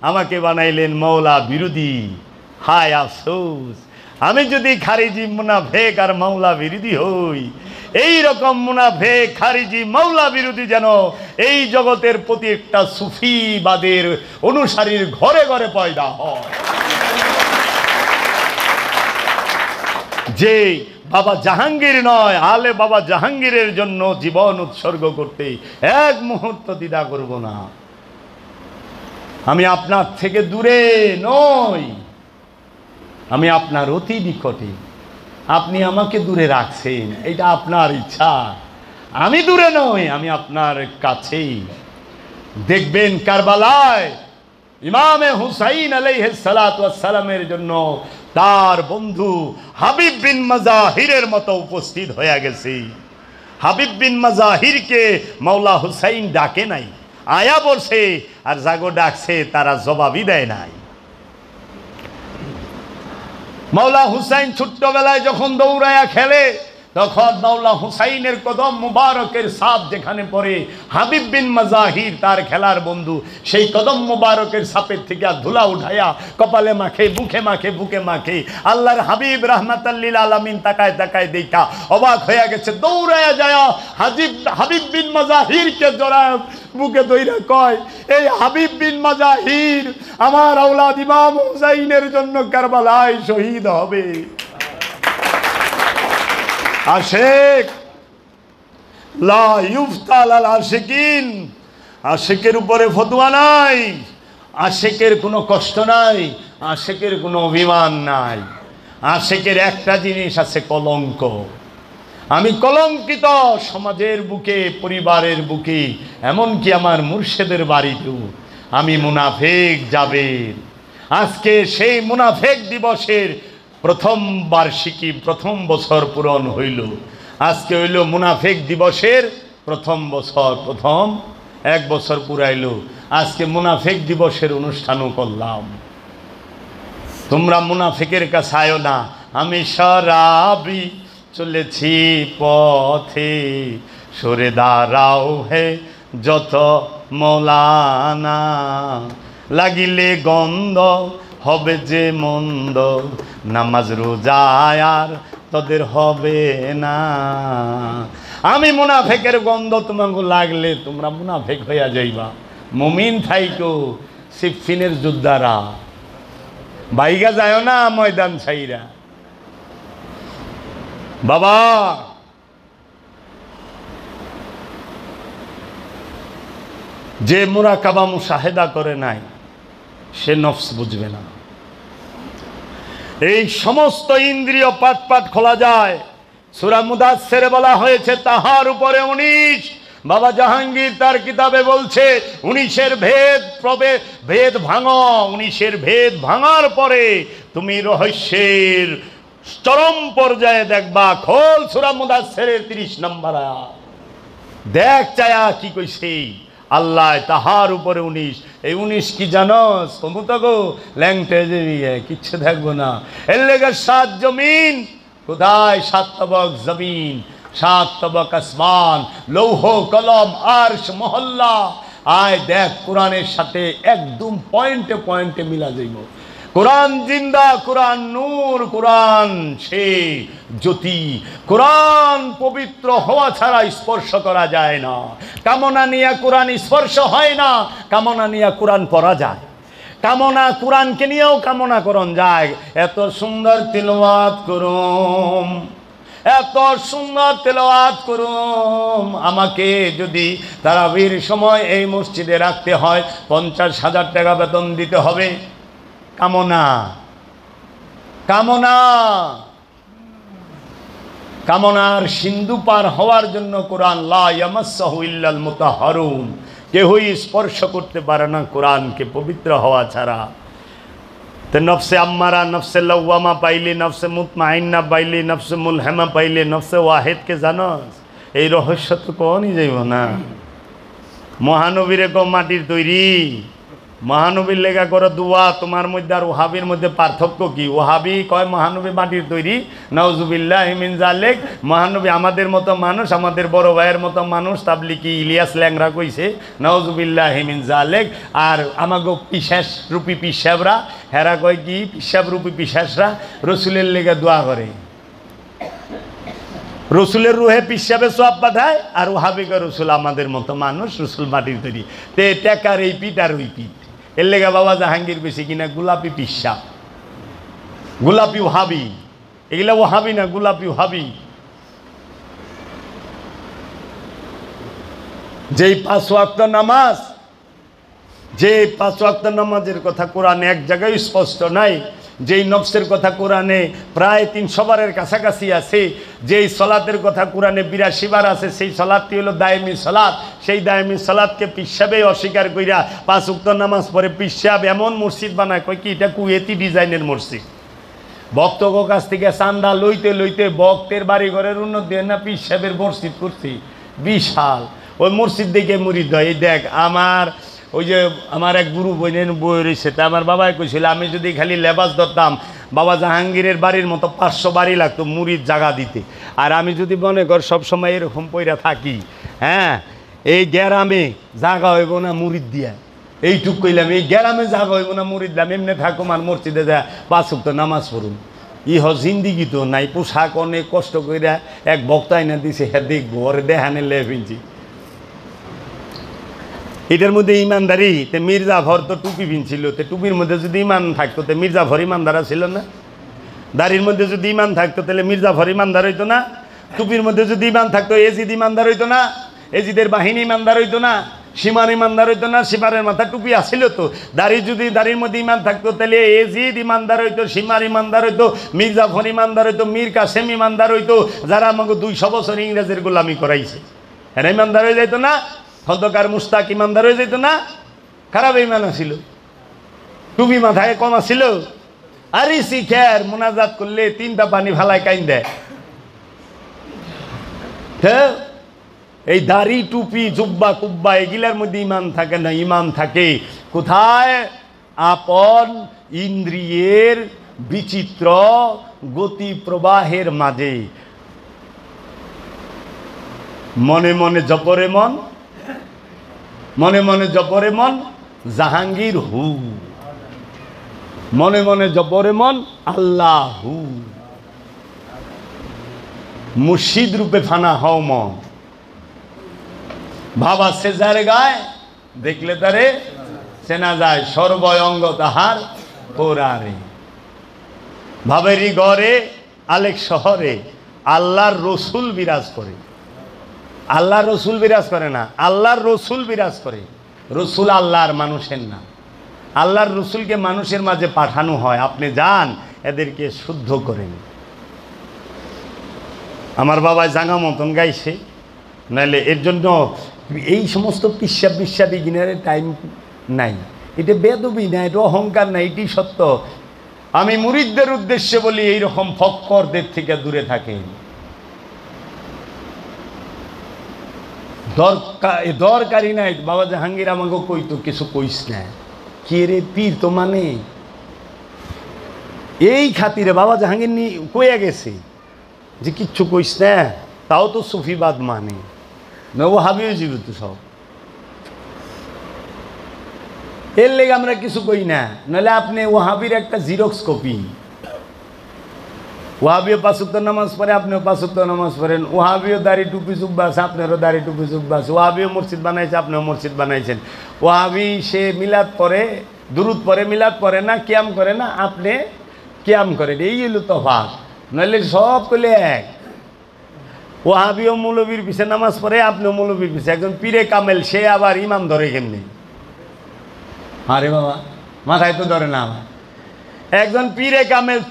আমাকে বানাইলেন মৌলা বিরোধী। হায় আফসোস, আমি যদি খারিজি মুনাফিক আর মৌলা বিরোধী হই, এই রকম মুনাফিক খারিজি মৌলা বিরোধী যেন এই জগতের প্রতি একটা সুফিবাদের অনুসারীর ঘরে ঘরে পয়দা হয়, যে বাবা জাহাঙ্গীর নয়, আলে বাবা জাহাঙ্গীরের জন্য জীবন উৎসর্গ করতে এক মুহূর্ত দ্বিধা করব না। আমি আপনার থেকে দূরে নই, আমি আপনার অতি নিকটে, আপনি আমাকে দূরে রাখছেন, এটা আপনার ইচ্ছা। আমি দূরে নই, আমি আপনার কাছেই। দেখবেন কারবালায় ইমামে হুসাইন আলাইহিস সালাতু ওয়াস সালামের জন্য তার বন্ধু হাবিব বিন মাজাহিরের মতো উপস্থিত হয়ে গেছে। হাবিব বিন মাজাহিরকে মাওলা হুসাইন ডাকে নাই, আয়া বলছে, আর জাগো ডাকছে তারা জবাবই দেয় নাই। মাওলা হুসাইন ছোট্টবেলায় যখন দৌড়ায়া খেলে, তখন মাওলা হুসাইনের কদম মুবারকের সাপ যেখানে পড়ে, হাবিব বিন মাজাহির তার খেলার বন্ধু, সেই কদম মুবারকের সাপের থেকে ধুলা উঠাইয়া কপালে মাখে, মুখে মাখে, বুকে মাখে। আল্লাহর হাবিব রাহমাতাল লিল আলামিন তাকায় তাকায় দেখা অবাক হয়ে গেছে, দৌড়ায়া যায় হাবিব বিন মাজাহিরকে জড়ায় বুকে দইরা কয়, এই হাবিব বিন মাজাহির আমার আওলাদ ইমাম হুসাইনের জন্য কারবালায় শহীদ হবে। আশেক লা ইউফতাল আল আশিকিন, আশেকের উপরে ফতোয়া নাই, আশেকের কোনো কষ্ট নাই, আশেকের কোনো অভিমান নাই। আশেকের একটা জিনিস আছে, কলঙ্ক। আমি কলঙ্কিত সমাজের বুকে, পরিবারের বুকে, এমনকি আমার মুর্শেদের বাড়িতেও আমি মুনাফেক জাবের। আজকে সেই মুনাফেক দিবসের প্রথম বার্ষিকী, প্রথম বছর পূরণ হইল। আজকে হইল মুনাফেক দিবসের প্রথম বছর, প্রথম 1 বছর পুরাইল। আজকে মুনাফেক দিবসের অনুষ্ঠানও করলাম। তোমরা মুনাফেকের কাছে আয়ো না। আমি শরাবি চলেছি পথে, সরে দাঁড়াও হে যত মৌলানা, লাগিলে গন্ধ হবে যে মন্দ, নামাজ রোজায় আর তোদের হবে না। আমি মুনাফেকের গন্ধ তোমাকে লাগলে তোমরা মুনাফেক হইয়া যাইবা। মুমিন থাইকো সিফিনের যোদ্ধারা, বাইগা যায় না ময়দান ছাইরা। বাবা যে মুরাকাবা মুশাহেদা করে নাই সে নফস বুঝবে না। এই সমস্ত ইন্দ্রিয় পাট পাট খোলা যায়। সূরা মুদাসসিরে বলা হয়েছে তাহার উপরে 19। বাবা জাহাঙ্গীর তার কিতাবে বলছে 19-এর ভেদ ভাঙো। 19-এর ভেদ ভাঙার পরে তুমি রহস্যের চরম পর্যায়ে দেখবা। খোল সূরা মুদাসসিরের 30 নম্বর আয়াত, দেখ চায়া কি কইছে আল্লাহ। তাহার উপরে 19। এই 19 কি জানোস? কমুতা গো ল্যাংটে কিচ্ছু দেখবো না। এর লেগে 7 জমিন। কোথায়? 7 তবক জমিন, 7 তবক আসমান, লৌহ কলম আরশ মহল্লা। আয় দেখ কোরআনের সাথে একদম পয়েন্টে পয়েন্টে মিলা যাইব। কোরআন জিন্দা, কোরআন নূর, কোরআন সে জ্যোতি। কোরআন পবিত্র হওয়া ছাড়া স্পর্শ করা যায় না। কামনা নিয়ে কোরআন স্পর্শ হয় না, কামনা নিয়ে কোরআন পড়া যায়। কামনা কোরআনকে নিয়েও কামনা করন যায়। এত সুন্দর তিলাওয়াত করুম, এত সুন্দর তেলাওয়াত করুম। আমাকে যদি তারাবির সময় এই মসজিদে রাখতে হয় 50,000 টাকা বেতন দিতে হবে। কামনা, কামনা, কামনার সিন্ধু পার হওয়ার জন্য কোরআন লা ইয়ামাসসাহু ইল্লাল মুতাহহারুন, কেউই স্পর্শ করতে পারে না কোরআনকে পবিত্র হওয়া ছাড়া। তো নফসে আম্মারা, নফসে লাওয়ামা পাইলি, নফসে মুতমাইন্না পাইলি, নফসে মুলহামা পাইলি, নফসে ওয়াহিদকে জানস? এই রহস্য তো কোনই যাইব না। মহানবীরে কো মাটির তৈরি, মহানবীর লেগা করো দোয়া। তোমার মধ্যে আর ওহাবির মধ্যে পার্থক্য কি? ওহাবি কয় মহানবী মাটির তৈরি, নাউজুবিল্লাহি মিন জালিক। মহানবী আমাদের মতো মানুষ, আমাদের বড় ভাইয়ের মতো মানুষ। তাবলিকি ইলিয়াস ল্যাংরা কইছে নাউজুবিল্লাহি মিন জালিক। আর আমাগো পিশাচ রূপী পিসাবরা, হেরা কয় কি পিসাব রূপী পিশাচরা রসুলের লেগা দোয়া করে। রসুলের রুহে পিসাবে সব পাঠায়, আর ওহাবি কয় রসুল আমাদের মতো মানুষ, রসুল মাটির তৈরি। তে টেকার এই পিঠ আর ওই পিঠ। এর লেগা বাবা জাহাঙ্গীর বেশি কিনা গোলাপি পিসাব, গোলাপি ওহাবি। এগুলা ওহাবি না, গোলাপি ওহাবি। যেই 5 ওয়াক্ত নামাজ, যে 5 ওয়াক্ত নামাজের কথা কোরআনে এক জায়গায় স্পষ্ট নাই, যেই নফসের কথা কোরআনে প্রায় 300 বারের কাছাকাছি আছে, যেই সলাতের কথা কোরআনে 82 বার আছে, সেই সলাতটি হলো দায়মি সলাত। সেই দায়মি সলাতকে পিসাবে অস্বীকার কইরা 5 ওয়াক্ত নামাজ পড়ে পিসাব এমন মসজিদ বানায়, কয় কি এটা কুয়েতি ডিজাইনের মসজিদ। ভক্তগো কাছ থেকে চান্দা লইতে লইতে ভক্তের বাড়ি ঘরের উন্নতি হয় না, পিসাবের মসজিদ করছি বিশাল। ওই মসজিদ দেখে মুরিদ হয়। এই দেখ আমার ওই যে আমার এক গুরু বোনের বই রয়েছে, তা আমার বাবাই কইছিল আমি যদি খালি লেবাস ধরতাম বাবা জাহাঙ্গীরের বাড়ির মতো 500 বাড়ি লাগতো মুড়ির জায়গা দিতে। আর আমি যদি মনে কর সবসময় এরকম পইরা থাকি, হ্যাঁ, এই গ্যারামে জায়গা হইব না মুড়িদ দিয়া, এইটুক কইলাম, এই গ্যারামে জায়গা হইব না মুড়িদ দিলাম, এমনি থাকুম আর মসজিদে যা 5 ওয়াক্ত নামাজ পড়ুন। জিন্দিগি তো নাই, পোশাক অনেক কষ্ট কইরা এক বক্তাই না দিছে, হ্যাঁ দেখবো ওরে দেখানে লে ফিনছি। এটার মধ্যে ইমানদারি, তে মির্জাফর তো টুপি পিনছিল, তে টুপির মধ্যে যদি ইমান থাকতো তে মির্জাফর ইমানদার ছিল না? দাড়ির মধ্যে যদি ইমান থাকতো তাহলে মির্জাফর ইমানদার হইতো না? টুপির মধ্যে যদি ইমান থাকতো এজিদ ইমানদার হইতো না? এজিদের বাহিনী ইমানদার হইতো না? সীমার ইমানদার হইতো না? সীমারের মাথা টুপি আসিল তো। দাড়ির মধ্যে ইমান থাকতো তাহলে এজিদ ইমানদার হইতো, সীমার ইমানদার হইতো, মির্জাফর ইমানদার হইতো, মীর কাসেম ইমানদার হইতো, যারা আমাকে 200 বছর ইংরেজের গোলামি করাইছে, এরা ইমানদার হয়ে যাইতো না? খন্দকার মুস্তাক ইমানদার হয়ে যেত না? খারাপ ইমান ছিল, টুপি মাথায় কম ছিল। আরে শিখের মোনাজাত করলে 3টা পানি ফালায় কাইন দেয়। হ্যাঁ, এই দাড়ি টুপি জুব্বা কুব্বা এগুলার মধ্যে ইমান থাকে না। ইমান থাকে কোথায়? আপন ইন্দ্রিয়ের বিচিত্র গতি প্রবাহের মাঝে। মনে মনে জপরে মন, মনে মনে জপরে মন জাহাঙ্গীর হু, মনে মনে জপরে মন আল্লাহ হু। মুর্শিদ রূপে ফানা হও মন, ভাবা সেজার গায় দেখলে তারে চেনা যায়, সর্বঙ্গ তাহার পোরারে। ভাবেরই ঘরে আলেক শহরে আল্লাহর রসুল বিরাজ করে। আল্লাহর রসুল বিরাজ করে না, আল্লাহর রসুল বিরাজ করে। রসুল আল্লাহর, মানুষের না। আল্লাহর রসুলকে মানুষের মাঝে পাঠানো হয়, আপনি যান এদেরকে শুদ্ধ করেন। আমার বাবা জাঙ্গা মতন গাইছে, নাহলে এর জন্য এই সমস্ত পিসাবি গিনারের টাইম নাই। এটা বেদবি না, এটা অহংকার না, এটি সত্য। আমি মুরিদদের উদ্দেশ্যে বলি, এইরকম ফক্করদের থেকে দূরে থাকেন। দরকারি নাই। বাবা জাহাঙ্গীর আমাকে কইতো কিছু কইস না, কে রে পীর তো মানে এই খাতিরে বাবা জাহাঙ্গীর কইয়া গেছে যে কিচ্ছু কইস না, তাও তো সুফিবাদ মানে না, ও হাবিও জীবিত সব। এর লেগে আমরা কিছু কই না, নাহলে আপনি ওয়াহাবির একটা জিরক্স কপি। ওয়াহাবিও 5 ওয়াক্ত নামাজ পড়ে, আপনিও 5 ওয়াক্ত নামাজ পড়েন। ওয়াহাবিও দাড়ি টুপি জুব্বা আছে, আপনারও দাড়ি টুপি জুব্বা আছে। ওয়াহাবিও মসজিদ বানাইছে, আপনিও মসজিদ বানাইছেন। ওয়াহাবি সে মিলাদ পড়ে, দুরুদ পড়ে, মিলাদ পড়ে না, কিয়াম করে না, আপনি কিয়াম করেন। এই হলো তফাৎ, নইলে সব করলে এক। ওয়াহাবিও মৌলবীর পিছে নামাজ পড়ে, আপনিও মৌলবীর পিছে। একজন পীরে কামেল, সে আবার ইমাম ধরে কেমনি? আরে বাবা, মাথায় তো ধরে না আমার। একজন পীরে কামেল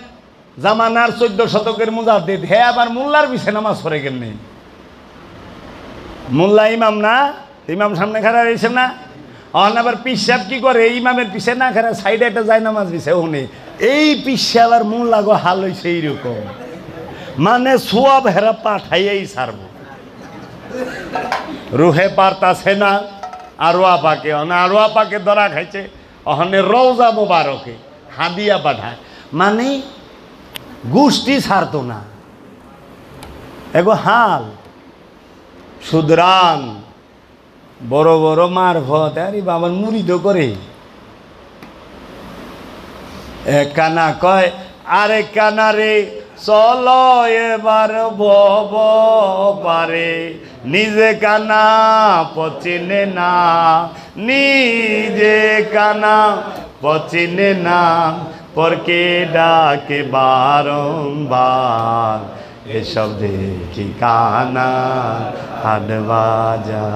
জামানার 14 শতকের মুজাদ্দিদ, হে আবার মোল্লার পিছে নামাজ পড়ে কেমনি? মোল্লা ইমাম না, ইমাম সামনে খাড়া রয়েছে না। আবার পিসাব কি করে? ইমামের পিছে না খাড়া, সাইডে একটা যায় নামাজ পিছে ওনে। এই পিসে আবার মোল্লা গো হাল হয়েছে এইরকম, মানে সোয়াব হেরা পাঠাইয়াই ছাড়ব। রুহে পারতাছে না আরোয়া পাকে, আরোয়া পাকে ধরা খাইছে, ওখানে রওজা মোবারকে হাদিয়া পাঠায়, মানে গোষ্ঠী ছাড়তো না। এগো হাল সুদরান বড় বড় মারফত, আরে বাবার মুড়িদ করে। এক কানা কয় আরে কানা রে চলো এবার বব পারে, নিজে কানা পচিনে না, নিজে কানা পচিনে না, পরকে ডাকে বারংবার, এসব দেখি কানা হাট বাজা।